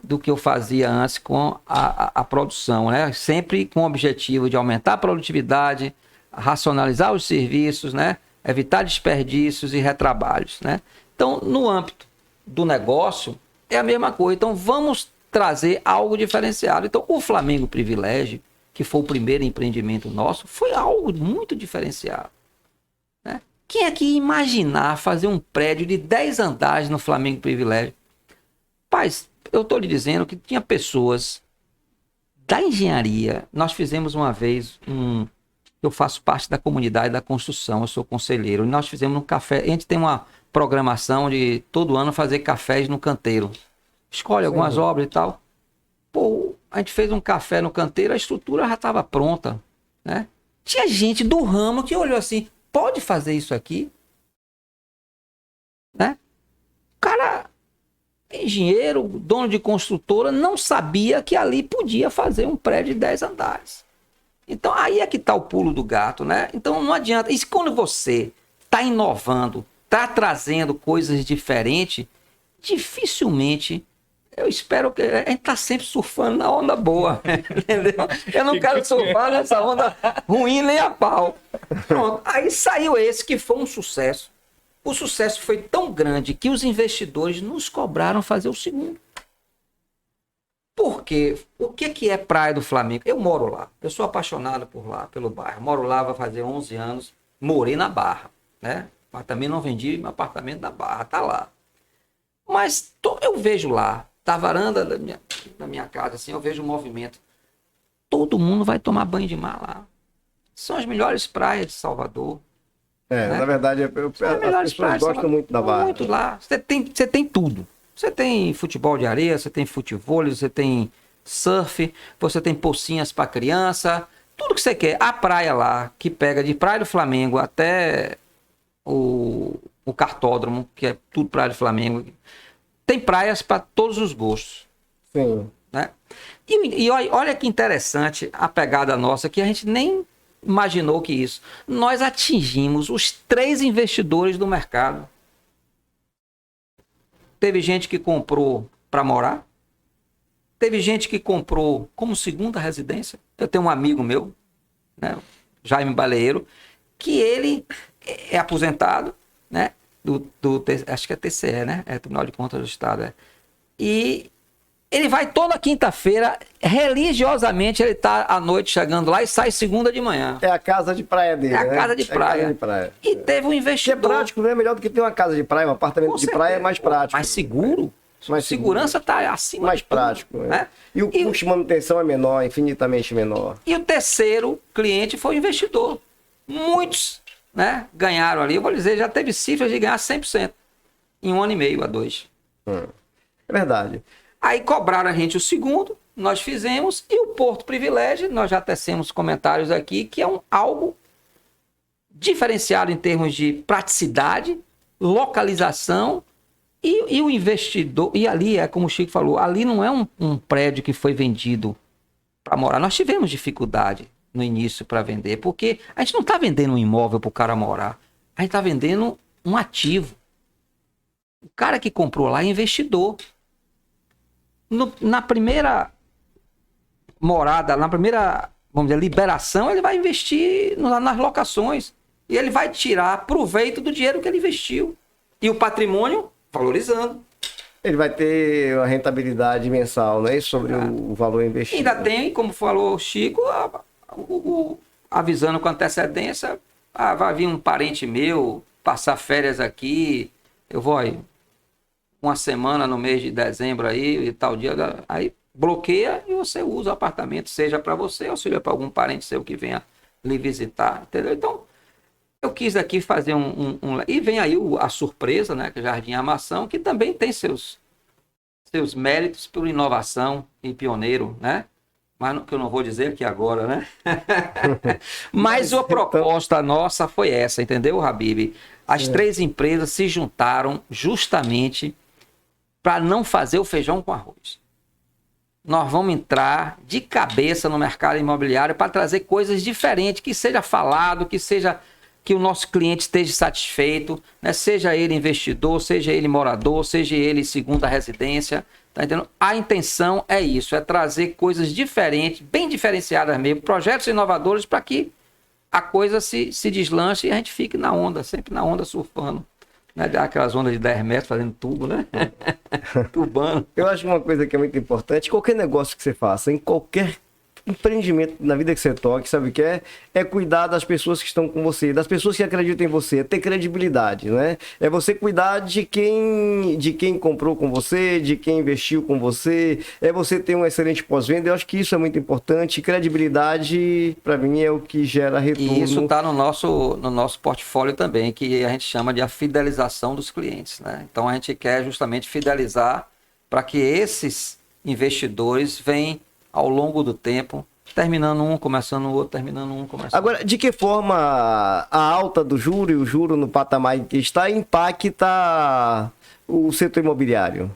do que eu fazia antes com a produção, né? Sempre com o objetivo de aumentar a produtividade, racionalizar os serviços, né? Evitar desperdícios e retrabalhos, né? Então, no âmbito do negócio, é a mesma coisa. Então, vamos trazer algo diferenciado. Então, o Flamengo Privilégio, que foi o primeiro empreendimento nosso, foi algo muito diferenciado, né? Quem é que ia imaginar fazer um prédio de 10 andares no Flamengo Privilégio? Paz, eu estou lhe dizendo que tinha pessoas da engenharia. Nós fizemos uma vez eu faço parte da comunidade da construção, eu sou conselheiro, e nós fizemos um café. A gente tem uma programação de todo ano fazer cafés no canteiro. Escolhe algumas obras e tal. Pô, a gente fez um café no canteiro, a estrutura já estava pronta, né? Tinha gente do ramo que olhou assim, pode fazer isso aqui? Né? O cara, engenheiro, dono de construtora, não sabia que ali podia fazer um prédio de 10 andares. Então, aí é que está o pulo do gato, né? Então, não adianta. E quando você está inovando, está trazendo coisas diferentes, dificilmente, eu espero que a gente está sempre surfando na onda boa, entendeu? Eu não quero surfar nessa onda ruim nem a pau. Pronto, aí saiu esse que foi um sucesso. O sucesso foi tão grande que os investidores nos cobraram fazer o segundo. Porque o que é Praia do Flamengo? Eu moro lá, eu sou apaixonado por lá, pelo bairro. Moro lá, vai fazer 11 anos, morei na Barra, né? Mas também não vendi meu apartamento na Barra, tá lá. Mas eu vejo lá, da varanda da minha casa, assim, eu vejo um movimento. Todo mundo vai tomar banho de mar lá. São as melhores praias de Salvador. Né? Na verdade, as pessoas gostam muito da Barra. Muito lá. Você tem tudo. Você tem futebol de areia, você tem futevôlei, você tem surf, você tem pocinhas para criança, tudo que você quer. A praia lá, que pega de Praia do Flamengo até o Cartódromo, que é tudo Praia do Flamengo, tem praias para todos os gostos. Sim. Né? E olha que interessante a pegada nossa, que a gente nem imaginou que isso. Nós atingimos os 3 investidores do mercado. Teve gente que comprou para morar. Teve gente que comprou como segunda residência. Eu tenho um amigo meu, né, Jaime Baleiro, que ele é aposentado, né, acho que é TCE, né? É Tribunal de Contas do Estado. É. E ele vai toda quinta-feira, religiosamente, ele está à noite chegando lá e sai segunda de manhã. É a casa de praia dele, É a né? casa de praia. É a casa de praia. E teve um Que é investidor... prático, não é melhor do que ter uma casa de praia, um apartamento Com de praia é mais prático. Mais seguro. Mais Segurança está acima mais de tudo, prático. né? E o custo de manutenção é menor, infinitamente menor. E o terceiro cliente foi o investidor. Muitos, né, ganharam ali. Eu vou dizer, já teve cifras de ganhar 100% em 1 ano e meio a 2. É verdade. Aí cobraram a gente o segundo, nós fizemos, e o Porto Privilégio, nós já tecemos comentários aqui, que é algo diferenciado em termos de praticidade, localização e o investidor. E ali, como o Chico falou, ali não é um prédio que foi vendido para morar. Nós tivemos dificuldade no início para vender, porque a gente não está vendendo um imóvel para o cara morar, a gente está vendendo um ativo. O cara que comprou lá é investidor. Na primeira morada, na primeira, vamos dizer, liberação, ele vai investir nas locações. E ele vai tirar proveito do dinheiro que ele investiu. E o patrimônio valorizando. Ele vai ter uma rentabilidade mensal, né? Sobre o valor investido. Ainda tem, como falou o Chico, avisando com antecedência, vai vir um parente meu passar férias aqui, eu vou aí uma semana no mês de dezembro aí, e tal dia, aí bloqueia e você usa o apartamento, seja para você ou seja para algum parente seu que venha lhe visitar, entendeu? Então, eu quis aqui fazer e vem aí a surpresa, né, que é Jardim Amação, que também tem seus méritos por inovação e pioneiro, né? Mas que eu não vou dizer aqui agora, né? Mas a proposta nossa foi essa, entendeu, Habib? As três empresas se juntaram justamente para não fazer o feijão com arroz. Nós vamos entrar de cabeça no mercado imobiliário para trazer coisas diferentes, que seja falado, que o nosso cliente esteja satisfeito, né? Seja ele investidor, seja ele morador, seja ele segunda residência, tá entendendo? A intenção é isso, é trazer coisas diferentes, bem diferenciadas mesmo, projetos inovadores para que a coisa se deslanche e a gente fique na onda, sempre na onda surfando. Né? Aquelas ondas de 10 metros fazendo tubo, né? Tubando. Eu acho uma coisa que é muito importante, qualquer negócio que você faça, em qualquer empreendimento na vida que você toque, sabe o que é? É cuidar das pessoas que estão com você, das pessoas que acreditam em você, é ter credibilidade, né? É você cuidar de quem comprou com você, de quem investiu com você, é você ter um excelente pós-venda. Eu acho que isso é muito importante. Credibilidade, para mim, é o que gera retorno. E isso está no nosso portfólio também, que a gente chama de a fidelização dos clientes, né? Então a gente quer justamente fidelizar para que esses investidores venham ao longo do tempo, terminando um, começando o outro, terminando um, começando Agora, de que forma a alta do juro e o juro no patamar em que está impacta o setor imobiliário?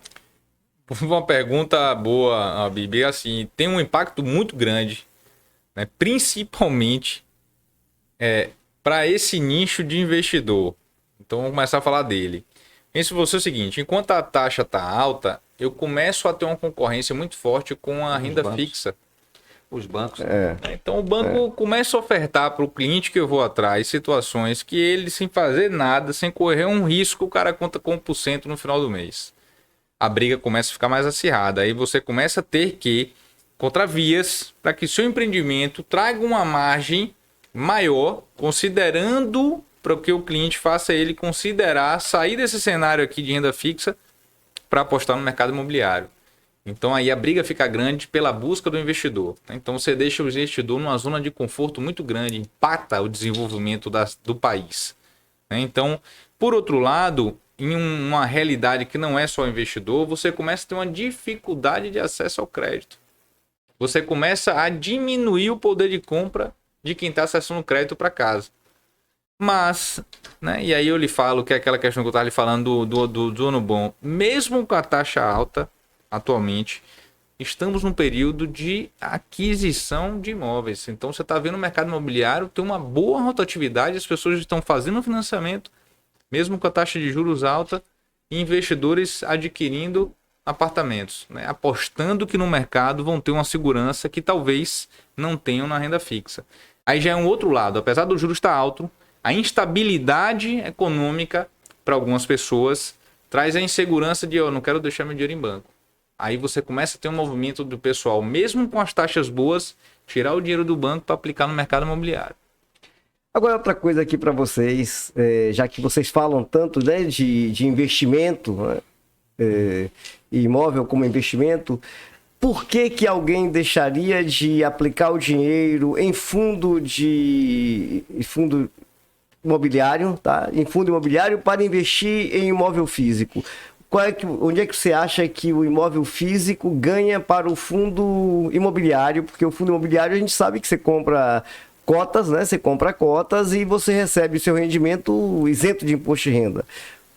Uma pergunta boa, Bibi. Assim, tem um impacto muito grande, né? Principalmente para esse nicho de investidor. Então, vamos começar a falar dele. Pense você o seguinte, enquanto a taxa está alta, eu começo a ter uma concorrência muito forte com a renda fixa. Os bancos. Então o banco começa a ofertar para o cliente que eu vou atrás situações que ele, sem fazer nada, sem correr um risco, o cara conta com 1% no final do mês. A briga começa a ficar mais acirrada. Aí você começa a ter que encontrar vias para que seu empreendimento traga uma margem maior, considerando para que o cliente faça ele considerar sair desse cenário aqui de renda fixa para apostar no mercado imobiliário. Então aí a briga fica grande pela busca do investidor. Então você deixa o investidor numa zona de conforto muito grande, impacta o desenvolvimento do país. Então, por outro lado, em uma realidade que não é só investidor, você começa a ter uma dificuldade de acesso ao crédito. Você começa a diminuir o poder de compra de quem está acessando o crédito para casa. Mas, né, e aí eu lhe falo que é aquela questão que eu estava lhe falando do ano bom. Mesmo com a taxa alta, atualmente, estamos num período de aquisição de imóveis. Então você está vendo o mercado imobiliário ter uma boa rotatividade, as pessoas estão fazendo financiamento, mesmo com a taxa de juros alta, e investidores adquirindo apartamentos, né, apostando que no mercado vão ter uma segurança que talvez não tenham na renda fixa. Aí já é um outro lado, apesar do juros estar alto, a instabilidade econômica para algumas pessoas traz a insegurança de eu não quero deixar meu dinheiro em banco. Aí você começa a ter um movimento do pessoal, mesmo com as taxas boas, tirar o dinheiro do banco para aplicar no mercado imobiliário. Agora, outra coisa aqui para vocês, já que vocês falam tanto, né, de investimento, né, imóvel como investimento, por que alguém deixaria de aplicar o dinheiro em fundo imobiliário, tá? Em fundo imobiliário para investir em imóvel físico? onde é que você acha que o imóvel físico ganha para o fundo imobiliário? Porque o fundo imobiliário a gente sabe que você compra cotas, né? Você compra cotas e você recebe o seu rendimento isento de imposto de renda.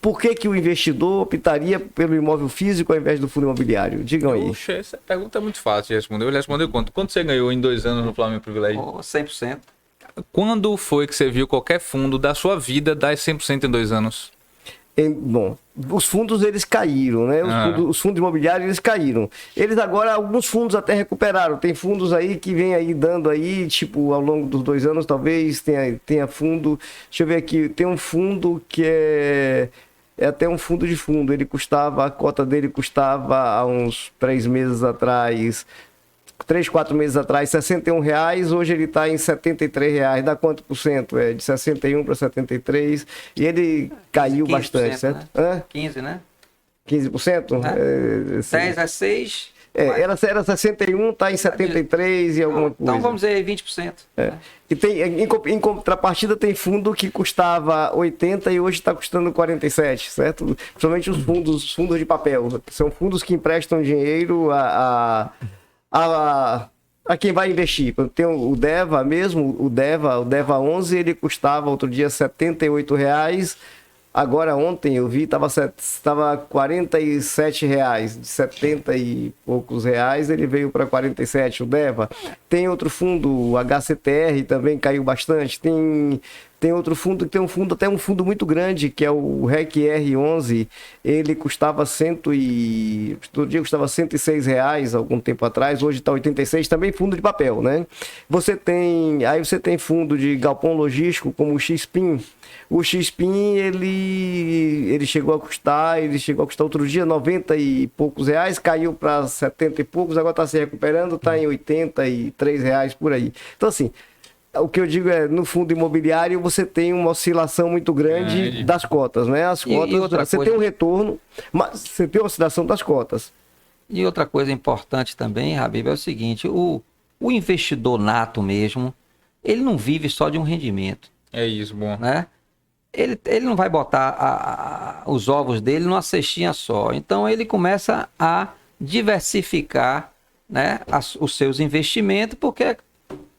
Por que que o investidor optaria pelo imóvel físico ao invés do fundo imobiliário? Digam aí. Puxa, essa pergunta é muito fácil de responder. Eu vou responder quanto? Quanto você ganhou em 2 anos no Flamengo Privilégio? 100%. Quando foi que você viu qualquer fundo da sua vida dar 100% em 2 anos? Bom, os fundos eles caíram, né? Os fundos imobiliários eles caíram. Eles agora, alguns fundos até recuperaram. Tem fundos aí que vem aí dando aí, tipo, ao longo dos 2 anos, talvez tenha fundo. Deixa eu ver aqui, tem um fundo que é até um fundo de fundo. A cota dele custava há uns 3 meses atrás, 3, 4 meses atrás, R$61, hoje ele está em R$73. Dá quanto por cento? É de 61 para 73. E ele caiu 15%, bastante, certo? né? Hã? 15, né? 15%? É. Sim. 10 a 6. Era 61, está em 73 e alguma coisa. Então vamos dizer 20%. Né? E tem, em contrapartida, tem fundo que custava 80 e hoje está custando 47, certo? Principalmente os fundos de papel. São fundos que emprestam dinheiro a quem vai investir. Tem o DEVA mesmo, o DEVA 11, ele custava outro dia R$78. Agora ontem eu vi, estava R$47, de 70 e poucos reais, ele veio para 47, o DEVA. Tem outro fundo, o HCTR também caiu bastante. Tem outro fundo, até um fundo muito grande, que é o REC-R11, ele custava todo dia custava R$106 algum tempo atrás, hoje está 86, também fundo de papel, né? Você tem fundo de galpão logístico, como o XPIN. O XPIN, ele chegou a custar outro dia 90 e poucos reais, caiu para 70 e poucos, agora está se recuperando, está em 83 reais por aí. Então, assim, o que eu digo é, no fundo imobiliário você tem uma oscilação muito grande das cotas, né? As cotas, você tem um retorno, mas você tem a oscilação das cotas. E outra coisa importante também, Habib, é o seguinte, o investidor nato mesmo, ele não vive só de um rendimento. É isso, bom. Né? Ele não vai botar os ovos dele numa cestinha só. Então ele começa a diversificar, né, os seus investimentos, porque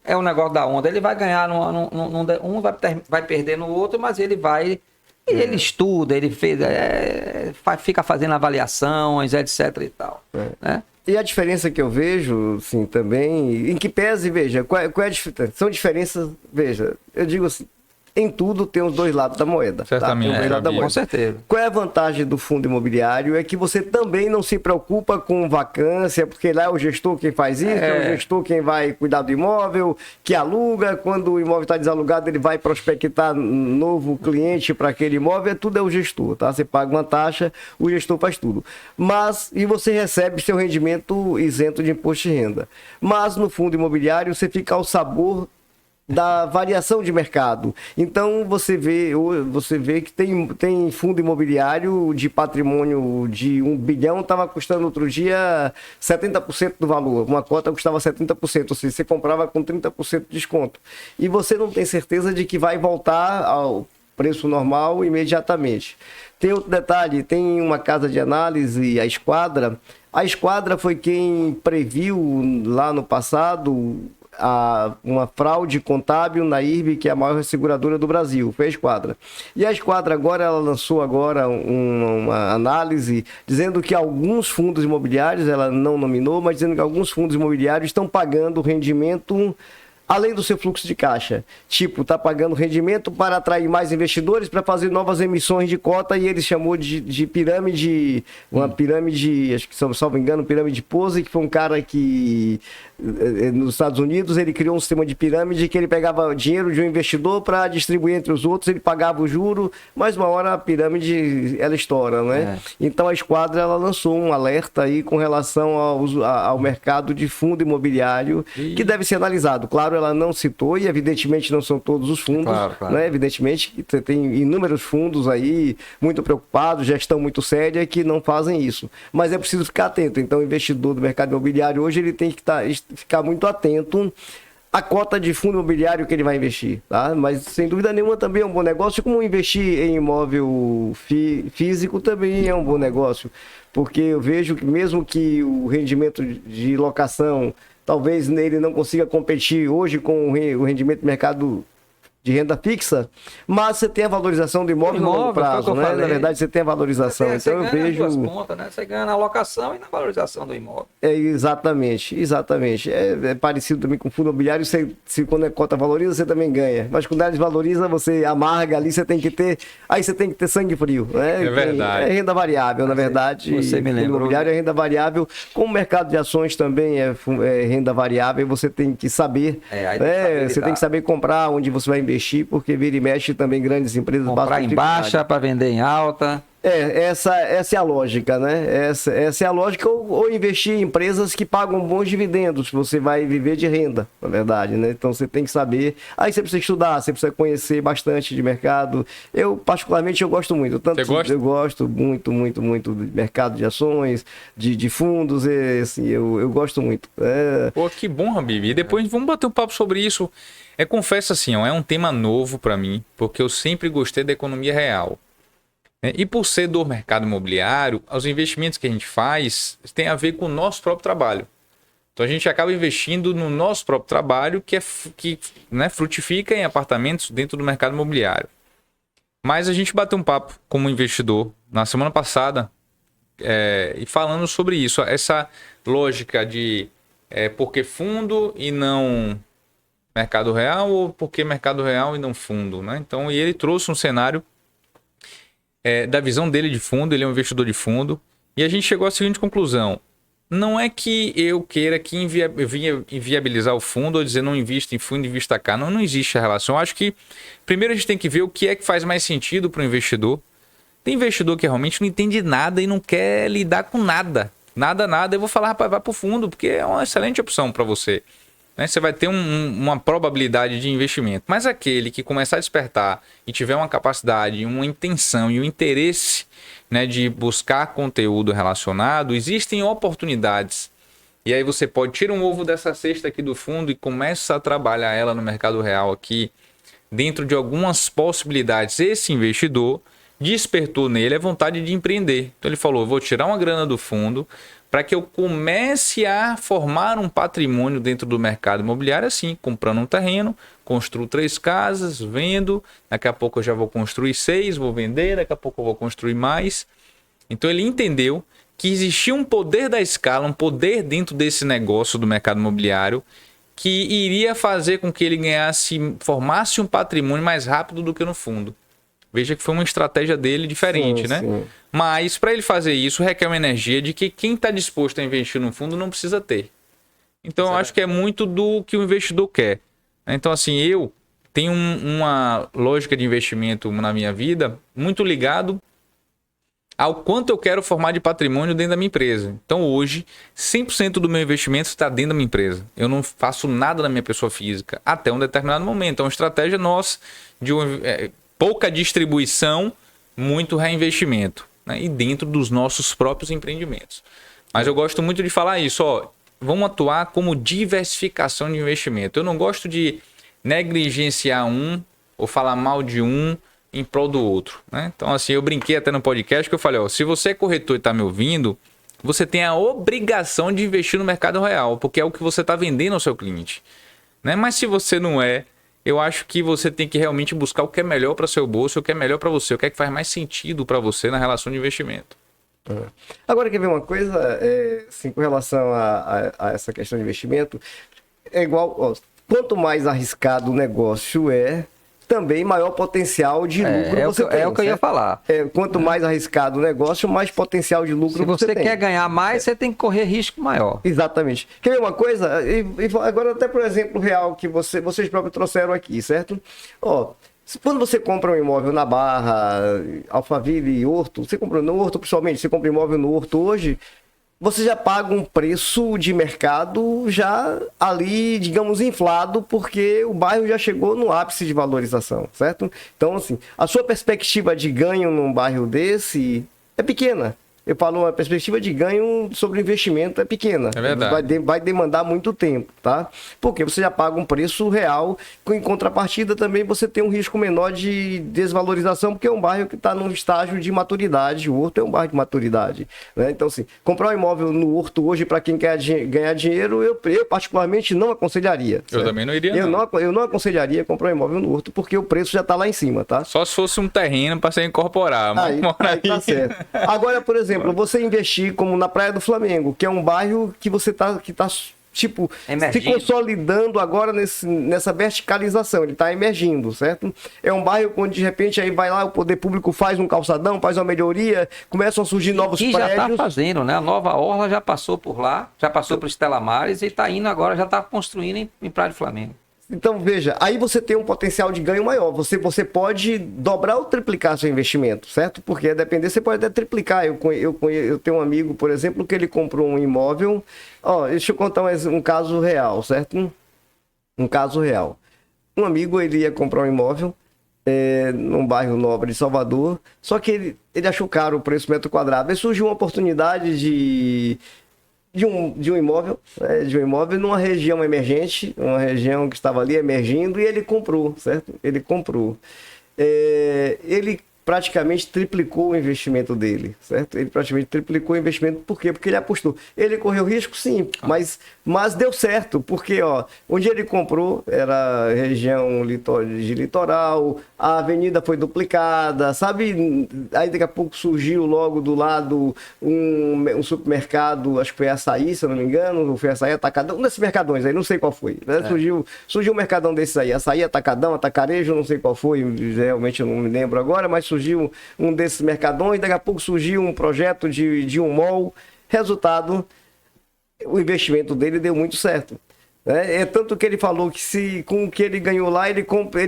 é um negócio da onda. Ele vai ganhar um, vai perder no outro, mas ele vai. Ele estuda, ele fica fazendo avaliações, etc. e tal. Né? E a diferença que eu vejo, sim, também, em que pese, veja, qual é a diferença? São diferenças, veja, eu digo assim, em tudo tem os dois lados da moeda. Certamente. Tá? Tem os dois lados da moeda. Com certeza. Qual é a vantagem do fundo imobiliário? É que você também não se preocupa com vacância, porque lá é o gestor quem faz isso, é o gestor quem vai cuidar do imóvel, que aluga. Quando o imóvel está desalugado, ele vai prospectar novo cliente para aquele imóvel. Tudo é o gestor, tá? Você paga uma taxa, o gestor faz tudo. E você recebe seu rendimento isento de imposto de renda. Mas no fundo imobiliário, você fica ao sabor da variação de mercado. Então você vê que tem fundo imobiliário de patrimônio de 1 bilhão, estava custando outro dia 70% do valor. Uma cota custava 70%, ou seja, você comprava com 30% de desconto. E você não tem certeza de que vai voltar ao preço normal imediatamente. Tem outro detalhe, tem uma casa de análise, a Esquadra. A Esquadra foi quem previu lá no passado uma fraude contábil na IRB, que é a maior seguradora do Brasil, foi a Esquadra. E a Esquadra ela lançou agora uma análise dizendo que alguns fundos imobiliários, ela não nominou, mas dizendo que alguns fundos imobiliários estão pagando rendimento além do seu fluxo de caixa. Tipo, está pagando rendimento para atrair mais investidores, para fazer novas emissões de cota, e ele chamou de pirâmide, uma pirâmide, acho que, salvo engano, pirâmide Pose, que foi um cara que, nos Estados Unidos, ele criou um sistema de pirâmide que ele pegava dinheiro de um investidor para distribuir entre os outros, ele pagava o juro, mas uma hora a pirâmide, ela estoura, né? Então a Esquadra, ela lançou um alerta aí com relação ao mercado de fundo imobiliário, que deve ser analisado. Claro, ela não citou, e evidentemente não são todos os fundos, claro. Né? Evidentemente que tem inúmeros fundos aí muito preocupados, gestão muito séria, que não fazem isso. Mas é preciso ficar atento. Então o investidor do mercado imobiliário hoje ele tem que ficar muito atento a cota de fundo imobiliário que ele vai investir, tá? Mas sem dúvida nenhuma também é um bom negócio, como investir em imóvel físico também é um bom negócio, porque eu vejo que mesmo que o rendimento de locação, talvez nele não consiga competir hoje com o rendimento do mercado de renda fixa, mas você tem a valorização do imóvel no longo prazo, né? Na verdade, você tem a valorização. Então eu vejo... Duas pontas, né? Você ganha na locação e na valorização do imóvel. Exatamente. É parecido também com o fundo imobiliário, quando a cota valoriza, você também ganha. Mas quando ela desvaloriza, você amarga ali, você tem que ter sangue frio, né? É verdade. É renda variável, na verdade. Você me lembrou. Fundo imobiliário é renda variável, como o mercado de ações também é renda variável, você tem que saber, você tem que saber comprar onde você vai investir, porque vira e mexe também grandes empresas. Comprar em baixa para vender em alta. Essa é a lógica, né? Essa é a lógica, ou investir em empresas que pagam bons dividendos, você vai viver de renda, na verdade, né? Então você tem que saber, aí você precisa estudar, você precisa conhecer bastante de mercado. Eu, particularmente, eu gosto muito. Eu gosto muito do mercado de ações, de fundos, assim, eu gosto muito. Pô, que bom, Habib. E depois vamos bater um papo sobre isso. Confesso assim, é um tema novo para mim, porque eu sempre gostei da economia real. E por ser do mercado imobiliário, os investimentos que a gente faz tem a ver com o nosso próprio trabalho. Então a gente acaba investindo no nosso próprio trabalho, que frutifica em apartamentos dentro do mercado imobiliário. Mas a gente bateu um papo como investidor na semana passada e falando sobre isso, essa lógica de por que fundo e não mercado real, ou por que mercado real e não fundo, né? Então, ele trouxe um cenário da visão dele de fundo, ele é um investidor de fundo, e a gente chegou à seguinte conclusão: não é que eu queira que inviabilizar o fundo ou dizer não invista em fundo, invista cá. Não existe a relação. Eu acho que primeiro a gente tem que ver o que é que faz mais sentido para o investidor. Tem investidor que realmente não entende nada e não quer lidar com nada. Nada. Eu vou falar, rapaz, vai para o fundo, porque é uma excelente opção para você. Você vai ter uma probabilidade de investimento. Mas aquele que começar a despertar e tiver uma capacidade, uma intenção e um interesse, de buscar conteúdo relacionado, existem oportunidades. E aí você pode tirar um ovo dessa cesta aqui do fundo e começa a trabalhar ela no mercado real aqui, dentro de algumas possibilidades. Esse investidor despertou nele a vontade de empreender. Então ele falou, eu vou tirar uma grana do fundo para que eu comece a formar um patrimônio dentro do mercado imobiliário, assim, comprando um terreno, construo 3 casas, vendo, daqui a pouco eu já vou construir 6, vou vender, daqui a pouco eu vou construir mais. Então ele entendeu que existia um poder da escala, um poder dentro desse negócio do mercado imobiliário que iria fazer com que ele formasse um patrimônio mais rápido do que no fundo. Veja que foi uma estratégia dele diferente, né? Sim. Mas para ele fazer isso requer uma energia de que quem está disposto a investir no fundo não precisa ter. Então eu acho que é muito do que o investidor quer. Então assim, eu tenho uma lógica de investimento na minha vida muito ligado ao quanto eu quero formar de patrimônio dentro da minha empresa. Então hoje, 100% do meu investimento está dentro da minha empresa. Eu não faço nada na minha pessoa física até um determinado momento. É uma estratégia nossa de pouca distribuição, muito reinvestimento, e dentro dos nossos próprios empreendimentos. Mas eu gosto muito de falar isso, vamos atuar como diversificação de investimento. Eu não gosto de negligenciar um ou falar mal de um em prol do outro, Então assim, eu brinquei até no podcast que eu falei, se você é corretor e está me ouvindo, você tem a obrigação de investir no mercado real, porque é o que você está vendendo ao seu cliente, Mas se você não é, eu acho que você tem que realmente buscar o que é melhor para o seu bolso, o que é melhor para você, o que é que faz mais sentido para você na relação de investimento. Agora, quer ver uma coisa? Assim, com relação a essa questão de investimento, é igual, quanto mais arriscado o negócio também maior potencial de lucro você tem. É o que eu ia falar. Quanto mais arriscado o negócio, mais potencial de lucro você tem. Se você quer ganhar mais, você tem que correr risco maior. Exatamente. Quer ver uma coisa? Agora até por exemplo real que vocês próprios trouxeram aqui, certo? Quando você compra um imóvel na Barra, Alphaville, Horto, você compra no Horto principalmente, você compra imóvel no Horto hoje, você já paga um preço de mercado já ali, digamos, inflado, porque o bairro já chegou no ápice de valorização, certo? Então, assim, a sua perspectiva de ganho num bairro desse é pequena. eu falo, a perspectiva de ganho sobre o investimento é pequena. É verdade. Vai demandar muito tempo, tá? Porque você já paga um preço real, em contrapartida também você tem um risco menor de desvalorização, porque é um bairro que está num estágio de maturidade. O Horto é um bairro de maturidade, né? Então, assim, comprar um imóvel no Horto hoje, para quem quer ganhar dinheiro, eu particularmente não aconselharia. Eu também não iria, não. Eu não aconselharia comprar um imóvel no Horto, porque o preço já está lá em cima, tá? Só se fosse um terreno para você incorporar. Mas Aí tá certo. Agora, por exemplo, você investir como na Praia do Flamengo, que é um bairro que você que tá tipo, Emergindo. se consolidando agora nessa verticalização, ele está emergindo, certo? É um bairro onde de repente aí vai lá, o poder público faz um calçadão, faz uma melhoria, começam a surgir novos prédios. E já está fazendo, né? A Nova Orla já passou por lá, já passou por Estela Maris e está indo agora, já está construindo em Praia do Flamengo. Então, veja, aí você tem um potencial de ganho maior. Você pode dobrar ou triplicar seu investimento, certo? Porque a depender, você pode até triplicar. Eu tenho um amigo, por exemplo, que ele comprou um imóvel. Ó, deixa eu contar um caso real, certo? Um caso real. Um amigo, ele ia comprar um imóvel num bairro nobre de Salvador, só que ele achou caro o preço metro quadrado. Aí surgiu uma oportunidade de um imóvel, numa região emergente, uma região que estava ali emergindo, e ele comprou, certo? Ele comprou. Ele praticamente triplicou o investimento dele, certo? Ele praticamente triplicou o investimento, por quê? Porque ele apostou. Ele correu risco, sim, mas deu certo, porque, ó, onde ele comprou era região de litoral, a avenida foi duplicada, sabe? Aí daqui a pouco surgiu logo do lado um supermercado, acho que foi Açaí, se eu não me engano, ou foi Açaí Atacadão, um desses mercadões aí, não sei qual foi, né? Surgiu um mercadão desses aí, Açaí Atacadão, Atacarejo, não sei qual foi, realmente eu não me lembro agora, mas surgiu um desses mercadões, daqui a pouco surgiu um projeto de um mall, resultado, o investimento dele deu muito certo. É tanto que ele falou que com o que ele ganhou lá, ele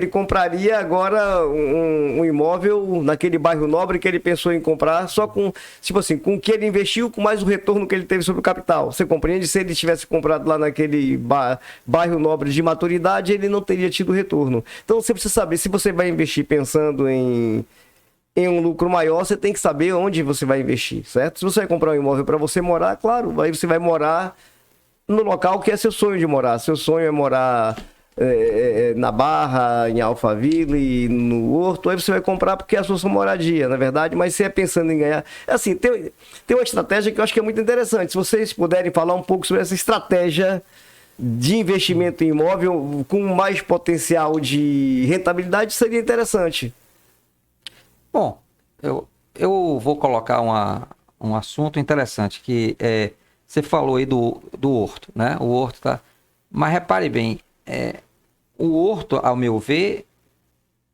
compraria agora um imóvel naquele bairro nobre que ele pensou em comprar, só com, tipo assim, com o que ele investiu, com mais o retorno que ele teve sobre o capital. Você compreende? Se ele tivesse comprado lá naquele bairro nobre de maturidade, ele não teria tido retorno. Então você precisa saber, se você vai investir pensando em um lucro maior, você tem que saber onde você vai investir, certo? Se você vai comprar um imóvel para você morar, claro, aí você vai morar no local que é seu sonho de morar. Seu sonho é morar na Barra, em Alphaville, no Horto, aí você vai comprar porque é a sua moradia, na verdade, mas você é pensando em ganhar. Assim, tem uma estratégia que eu acho que é muito interessante. Se vocês puderem falar um pouco sobre essa estratégia de investimento em imóvel com mais potencial de rentabilidade, seria interessante. Bom, eu vou colocar um assunto interessante, que você falou aí do Horto, né? O Horto tá... Mas repare bem, o Horto, ao meu ver,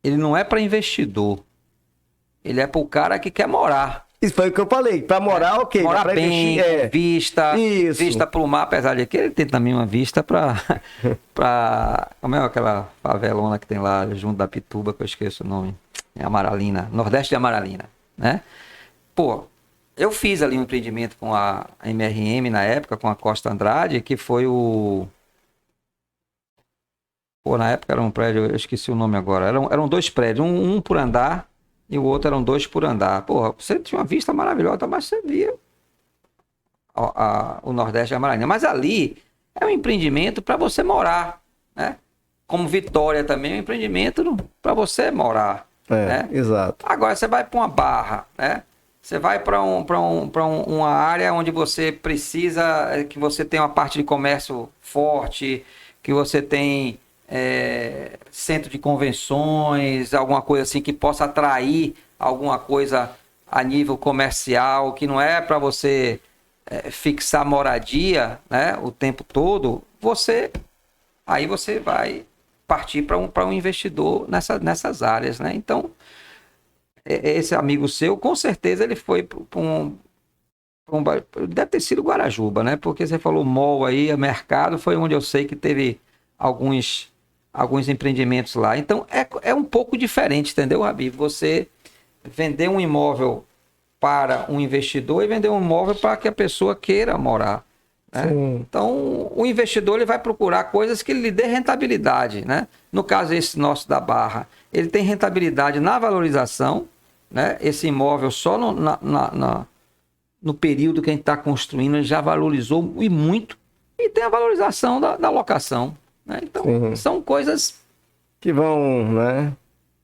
ele não é para investidor. Ele é para o cara que quer morar. Isso foi o que eu falei. Para morar, ok. Morar pra bem, investir, vista para o mar, apesar de que ele tem também uma vista para... Como é aquela favelona que tem lá junto da Pituba, que eu esqueço o nome. É Amaralina, Nordeste de Amaralina, né? Pô, eu fiz ali um empreendimento com a MRM na época, com a Costa Andrade, que foi na época era um prédio, eu esqueci o nome agora. Eram dois prédios, um por andar e o outro eram dois por andar. Porra, você tinha uma vista maravilhosa, mas você via o Nordeste de Amaralina. Mas ali é um empreendimento para você morar, né? Como Vitória também é um empreendimento para você morar. Né? Exato. Agora você vai para uma Barra, né? Você vai para uma área onde você precisa, que você tem uma parte de comércio forte, que você tem centro de convenções, alguma coisa assim que possa atrair alguma coisa a nível comercial, que não é para você fixar moradia, né, o tempo todo. Aí você vai partir para um investidor nessas áreas, né? Então, esse amigo seu, com certeza, ele foi para deve ter sido Guarajuba, né? Porque você falou mall aí, mercado, foi onde eu sei que teve alguns empreendimentos lá. Então, é um pouco diferente, entendeu, Rabi? Você vender um imóvel para um investidor e vender um imóvel para que a pessoa queira morar. Né? Então, o investidor ele vai procurar coisas que lhe dê rentabilidade. Né? No caso esse nosso da Barra, ele tem rentabilidade na valorização, né? Esse imóvel só no no período que a gente está construindo, já valorizou e muito, e tem a valorização da locação. Né? Então, são coisas Que vão, né?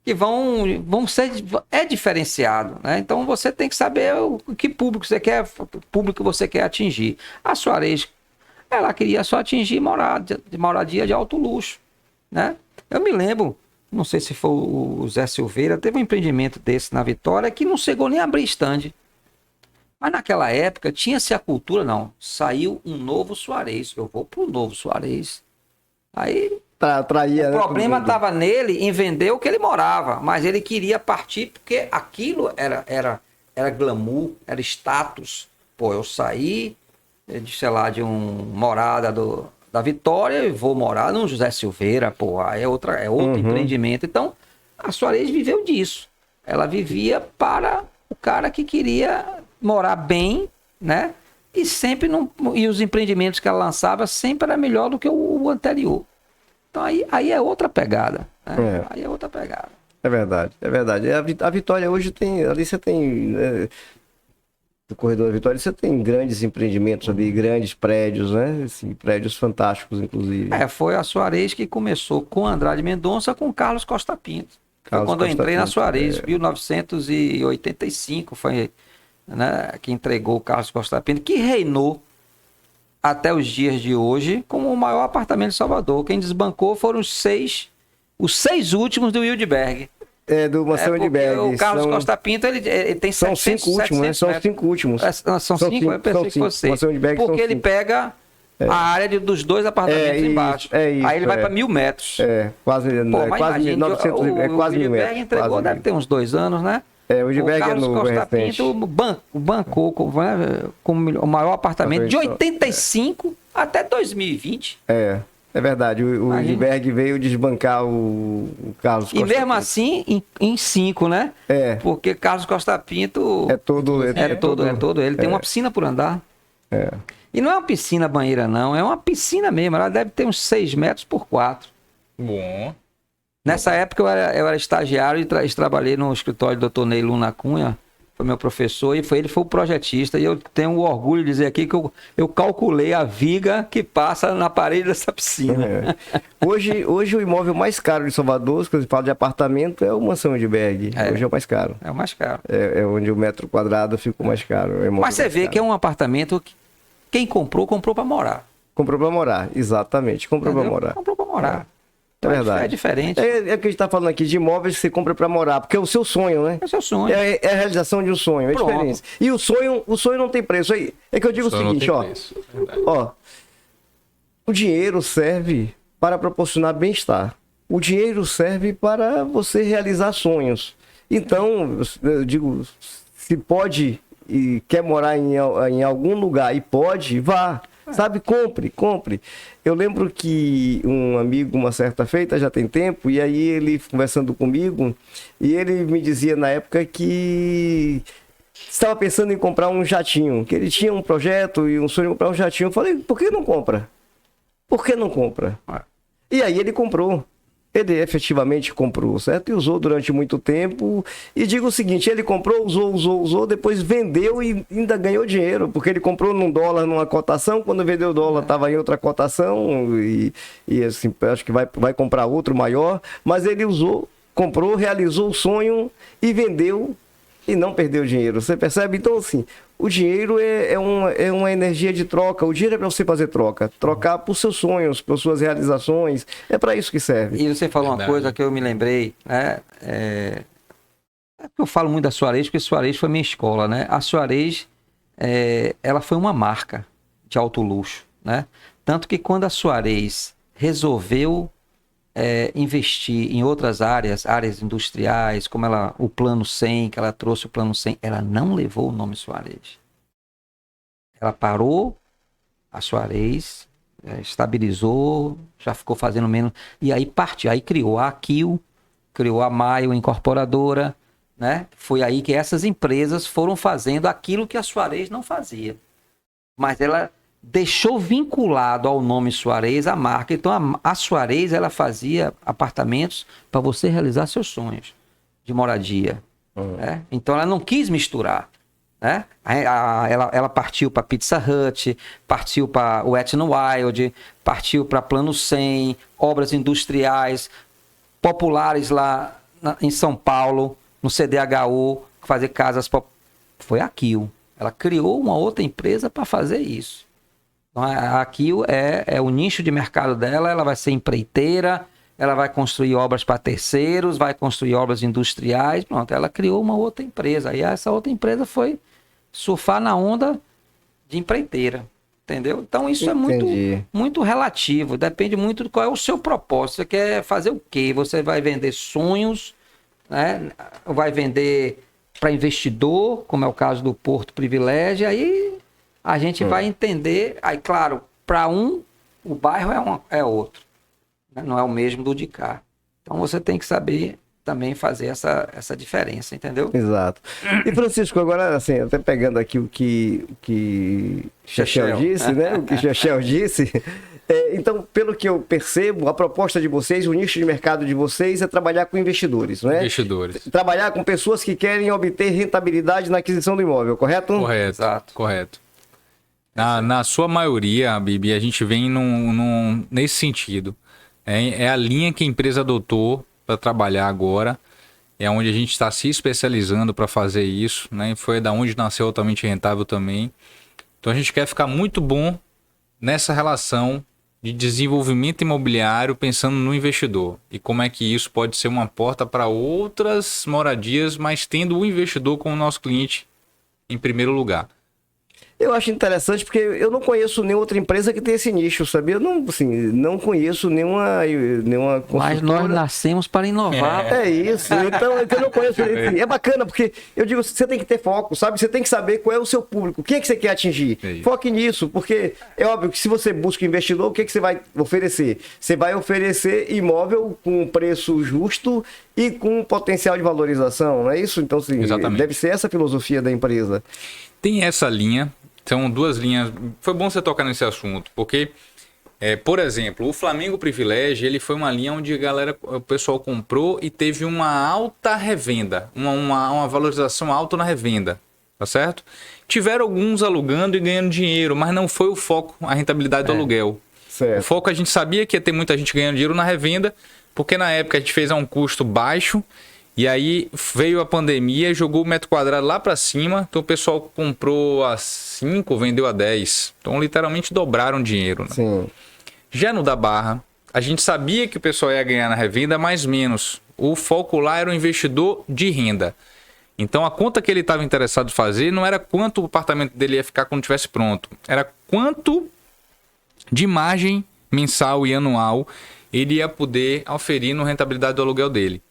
que vão ser, é diferenciado, né? Então você tem que saber que público você quer, público que você quer atingir. A Soares, ela queria só atingir moradia de alto luxo, né? Eu me lembro, não sei se foi o Zé Silveira, teve um empreendimento desse na Vitória que não chegou nem a abrir stand. Mas naquela época tinha-se a cultura, não, saiu um novo Soares, eu vou pro novo Soares. Aí Atraía, o né, problema todo mundo. estava nele em vender o que ele morava, mas ele queria partir porque aquilo era glamour, era status. Pô, eu saí, sei lá, de morada da Vitória e vou morar no José Silveira, pô, aí é outro empreendimento. Então, a Soares viveu disso. Ela vivia para o cara que queria morar bem, né? E sempre e os empreendimentos que ela lançava sempre era melhor do que o anterior. Então aí é outra pegada. Né? Aí é outra pegada. É verdade, é verdade. A Vitória hoje tem, ali você tem, no corredor da Vitória, você tem grandes empreendimentos ali, grandes prédios, né? Assim, prédios fantásticos, inclusive. Foi a Soares que começou com Andrade Mendonça com Carlos Costa Pinto. Foi quando eu entrei na Soares, 1985, foi, né, que entregou o Carlos Costa Pinto, que reinou até os dias de hoje como o maior apartamento de Salvador. Quem desbancou foram os seis últimos do Wildberg. Do Mansão Wildberg. O Carlos Costa Pinto, ele tem 700, são 5 últimos, né? São os 5 últimos. São 5? Eu pensei que fosse 6. Porque ele pega a área dos 2 apartamentos embaixo. Aí ele vai para 1.000 metros. Quase, quase 900, quase 1.000 metros. O Wildberg entregou, deve ter uns 2 anos, né? O Wildberg é novo, Costa Pinto bancou como o maior apartamento de 85 até 2020. É verdade. O Wildberg veio desbancar o Carlos Costa Pinto. E mesmo assim, em 5, né? Porque Carlos Costa Pinto... É todo. Ele tem uma piscina por andar. E não é uma piscina banheira, não. É uma piscina mesmo. Ela deve ter uns 6 metros por 4. Bom. Nessa época eu era estagiário e trabalhei no escritório do Dr. Ney Luna Cunha, foi meu professor, e ele foi o projetista, e eu tenho o orgulho de dizer aqui que eu calculei a viga que passa na parede dessa piscina. Hoje o imóvel mais caro de Salvador, quando se fala de apartamento, é o Mansão Wildberg. Hoje é o mais caro. É o mais caro. É onde o metro quadrado ficou mais caro. Mas você vê que é um apartamento que quem comprou para morar. Comprou para morar, exatamente. Comprou para morar. Comprou para morar. É verdade. É diferente. É o que a gente está falando aqui de imóveis que você compra para morar, porque é o seu sonho, né? É o seu sonho. É a realização de um sonho, é diferente. E o sonho não tem preço. É que eu digo o seguinte, o dinheiro serve para proporcionar bem-estar. O dinheiro serve para você realizar sonhos. Então, eu digo, se pode e quer morar em algum lugar e pode, vá. Sabe, compre. Eu lembro que um amigo, uma certa feita, já tem tempo, e aí ele conversando comigo, e ele me dizia na época que estava pensando em comprar um jatinho, que ele tinha um projeto e um sonho de comprar um jatinho. Eu falei, por que não compra? Por que não compra? E aí ele comprou. Ele efetivamente comprou, certo? E usou durante muito tempo. E digo o seguinte, ele comprou, usou, depois vendeu e ainda ganhou dinheiro, porque ele comprou num dólar numa cotação, quando vendeu o dólar estava em outra cotação, e assim, acho que vai comprar outro maior, mas ele comprou, realizou o sonho e vendeu e não perdeu dinheiro. Você percebe? Então, assim, o dinheiro é uma energia de troca. O dinheiro é para você fazer trocar por seus sonhos, por suas realizações. É para isso que serve. E você falou uma coisa que eu me lembrei, né? Eu falo muito da Soares, porque Soares foi minha escola, né? A Soares, ela foi uma marca de alto luxo, né? Tanto que quando a Soares resolveu investir em outras áreas industriais, como o Plano 100, que ela trouxe o Plano 100, ela não levou o nome Soares. Ela parou, a Soares estabilizou, já ficou fazendo menos, e aí partiu, aí criou a Aquil, criou a Maio Incorporadora, né? Foi aí que essas empresas foram fazendo aquilo que a Soares não fazia. Mas ela deixou vinculado ao nome Soares a marca. Então a Soares, ela fazia apartamentos para você realizar seus sonhos de moradia. Né? Então ela não quis misturar. né? Ela partiu para Pizza Hut, partiu para Wet n Wild, partiu para Plano 100, obras industriais populares lá em São Paulo, no CDHU, fazer casas. Foi a Kiel. Ela criou uma outra empresa para fazer isso. Então, a Kiel é o nicho de mercado dela, ela vai ser empreiteira, ela vai construir obras para terceiros, vai construir obras industriais, pronto. Ela criou uma outra empresa. E essa outra empresa foi surfar na onda de empreiteira, entendeu? Então isso é muito relativo, depende muito de qual é o seu propósito. Você quer fazer o quê? Você vai vender sonhos, né? Vai vender para investidor, como é o caso do Porto Privilégio, aí a gente vai entender, aí claro, para o bairro é outro, né? Não é o mesmo do de cá. Então você tem que saber também fazer essa diferença, entendeu? Exato. E Francisco, agora assim, até pegando aqui o que Chechel disse, né? O que Chechel disse. Então, pelo que eu percebo, a proposta de vocês, o nicho de mercado de vocês é trabalhar com investidores, não é? Investidores. Trabalhar com pessoas que querem obter rentabilidade na aquisição do imóvel, correto? Correto, exato. Correto. Na sua maioria, Bibi, a gente vem nesse sentido. É a linha que a empresa adotou para trabalhar agora, é onde a gente está se especializando para fazer isso, né? Foi da onde nasceu Altamente Rentável também. Então a gente quer ficar muito bom nessa relação de desenvolvimento imobiliário pensando no investidor e como é que isso pode ser uma porta para outras moradias, mas tendo o investidor como nosso cliente em primeiro lugar. Eu acho interessante porque eu não conheço nenhuma outra empresa que tenha esse nicho, sabia? Eu não conheço nenhuma Mas nós nascemos para inovar. É isso. Então eu não conheço. É bacana porque eu digo, você tem que ter foco, sabe? Você tem que saber qual é o seu público, o que é que você quer atingir. Foque nisso, porque é óbvio que se você busca investidor, o que é que você vai oferecer? Você vai oferecer imóvel com preço justo e com potencial de valorização, não é isso? Então, assim, deve ser essa a filosofia da empresa. Tem essa linha. São duas linhas. Foi bom você tocar nesse assunto, porque, por exemplo, o Flamengo Privilégio, ele foi uma linha onde o pessoal comprou e teve uma alta revenda, uma valorização alta na revenda, tá certo? Tiveram alguns alugando e ganhando dinheiro, mas não foi o foco, a rentabilidade do aluguel. Certo. O foco, a gente sabia que ia ter muita gente ganhando dinheiro na revenda, porque na época a gente fez a um custo baixo. E aí veio a pandemia e jogou o metro quadrado lá para cima. Então o pessoal comprou a 5, vendeu a 10. Então literalmente dobraram o dinheiro. Né? Sim. Já no da Barra, a gente sabia que o pessoal ia ganhar na revenda, mais menos. O foco lá era o investidor de renda. Então a conta que ele estava interessado em fazer não era quanto o apartamento dele ia ficar quando estivesse pronto. Era quanto de margem mensal e anual ele ia poder oferir na rentabilidade do aluguel dele.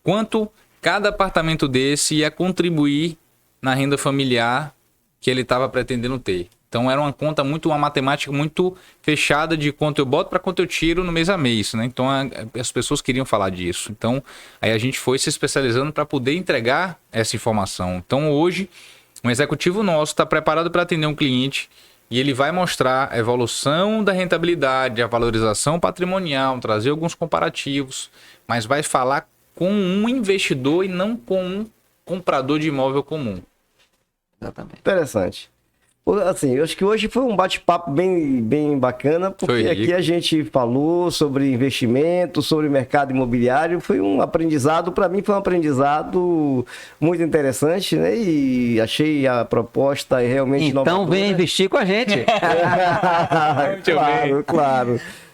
Quanto cada apartamento desse ia contribuir na renda familiar que ele estava pretendendo ter. Então era uma matemática muito fechada de quanto eu boto para quanto eu tiro no mês a mês, né? Então as pessoas queriam falar disso. Então aí a gente foi se especializando para poder entregar essa informação. Então hoje um executivo nosso está preparado para atender um cliente e ele vai mostrar a evolução da rentabilidade, a valorização patrimonial, trazer alguns comparativos, mas vai falar com um investidor e não com um comprador de imóvel comum. Exatamente. Interessante. Assim, eu acho que hoje foi um bate-papo bem bacana, porque aqui a gente falou sobre investimento, sobre mercado imobiliário. Foi um aprendizado, para mim foi um aprendizado muito interessante, né? E achei a proposta realmente inovadora. Então vem investir com a gente.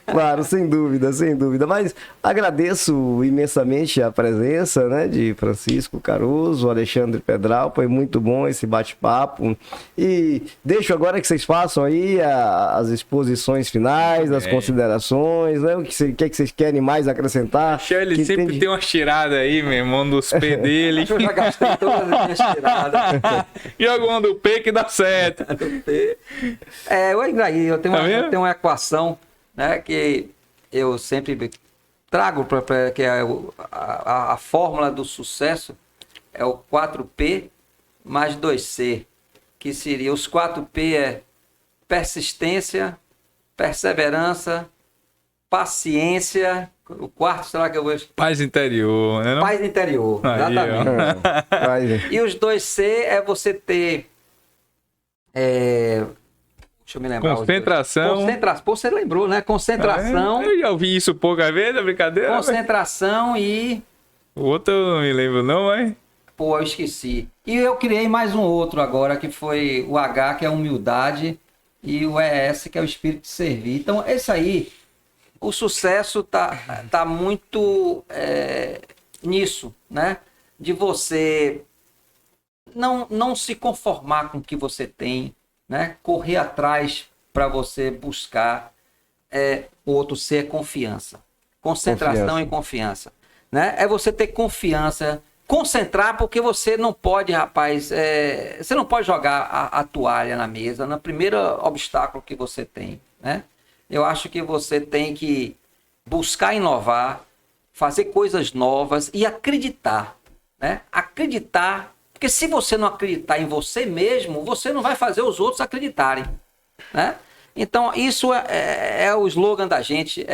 Claro, sem dúvida. Mas agradeço imensamente a presença, né, de Francisco Caruso, Alexandre Pedral. Foi muito bom esse bate-papo. E deixo agora que vocês façam aí as exposições finais, as considerações, né? O que é que vocês querem mais acrescentar? Ele sempre tem uma tirada aí, meu irmão, dos P dele. Eu já gastei todas as minhas tiradas. Joga uma do P que dá certo. Eu tenho uma equação, né, que eu sempre trago, que é a fórmula do sucesso é o 4P mais 2C, que seria os 4P é persistência, perseverança, paciência, o quarto será que eu vou... Paz interior, né? Paz interior, exatamente. E os 2C é você ter Deixa eu me lembrar. Concentração. Pô, você lembrou, né? Concentração. Eu já ouvi isso pouca vez, é brincadeira. Concentração e... O outro eu não me lembro não, mas... Pô, eu esqueci. E eu criei mais um outro agora, que foi o H, que é a humildade, e o ES, que é o espírito de servir. Então, esse aí, o sucesso tá muito nisso, né? De você não se conformar com o que você tem, né? Correr atrás para você buscar o outro ser confiança. Concentração e confiança. Né? É você ter confiança, concentrar, porque você não pode, rapaz, você não pode jogar a toalha na mesa no primeiro obstáculo que você tem, né? Eu acho que você tem que buscar inovar, fazer coisas novas e acreditar, né? Acreditar, porque se você não acreditar em você mesmo, você não vai fazer os outros acreditarem, né? Então, isso é o slogan da gente,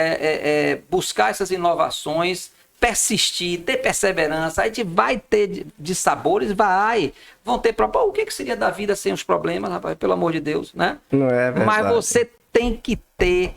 buscar essas inovações, persistir, ter perseverança. A gente vai ter de sabores, vão ter problemas. O que seria da vida sem os problemas, rapaz? Pelo amor de Deus, né? Não é verdade. Mas você tem que ter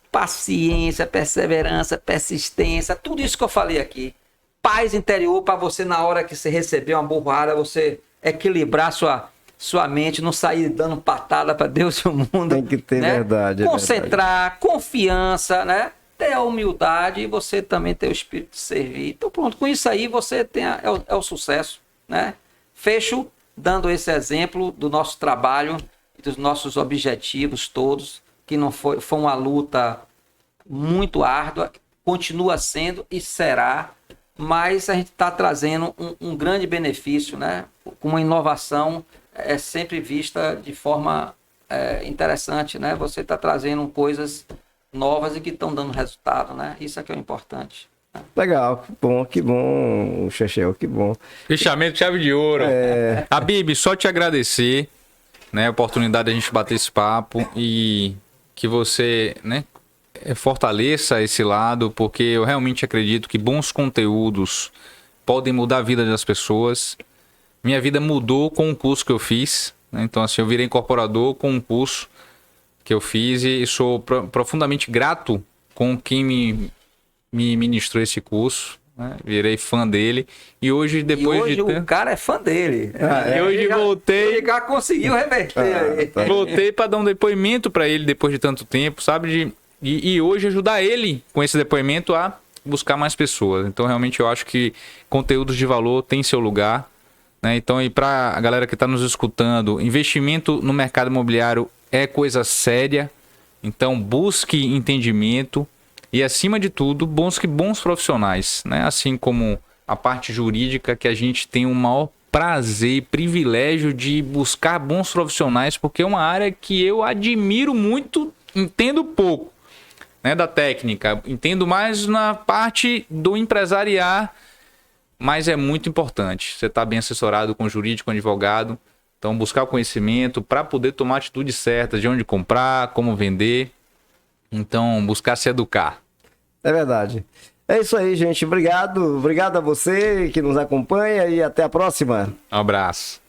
paciência, perseverança, persistência, tudo isso que eu falei aqui. Paz interior para você, na hora que você receber uma burrada, você equilibrar sua mente, não sair dando patada para Deus e o mundo. Tem que ter, né? verdade. Concentrar, confiança, né? Ter a humildade e você também ter o espírito de servir. Então, pronto, com isso aí você tem o sucesso, né? Fecho dando esse exemplo do nosso trabalho e dos nossos objetivos todos, que não foi uma luta muito árdua, continua sendo e será, mas a gente está trazendo um grande benefício, né? Com uma inovação sempre vista de forma interessante, né? Você está trazendo coisas novas e que estão dando resultado, né? Isso é que é o importante. Legal, que bom, Chechel, que bom. Fechamento, chave de ouro. Habib, só te agradecer, né, a oportunidade de a gente bater esse papo e que você, né, fortaleça esse lado, porque eu realmente acredito que bons conteúdos podem mudar a vida das pessoas. Minha vida mudou com o curso que eu fiz, né? Então, assim, eu virei incorporador com um curso que eu fiz e sou profundamente grato com quem me ministrou esse curso, né? Virei fã dele e hoje o cara é fã dele. E hoje voltei. Ele já conseguiu reverter. Voltei para dar um depoimento para ele depois de tanto tempo, sabe? E hoje ajudar ele com esse depoimento a buscar mais pessoas. Então, realmente, eu acho que conteúdos de valor têm seu lugar, né? Então, e para a galera que está nos escutando, investimento no mercado imobiliário é coisa séria, então busque entendimento e, acima de tudo, busque bons profissionais, né? Assim como a parte jurídica, que a gente tem o maior prazer e privilégio de buscar bons profissionais, porque é uma área que eu admiro muito, entendo pouco, né, da técnica, entendo mais na parte do empresariar, mas é muito importante. Você está bem assessorado com jurídico, com advogado. Então, buscar o conhecimento para poder tomar a atitude certa de onde comprar, como vender. Então, buscar se educar. É verdade. É isso aí, gente. Obrigado. Obrigado a você que nos acompanha e até a próxima. Um abraço.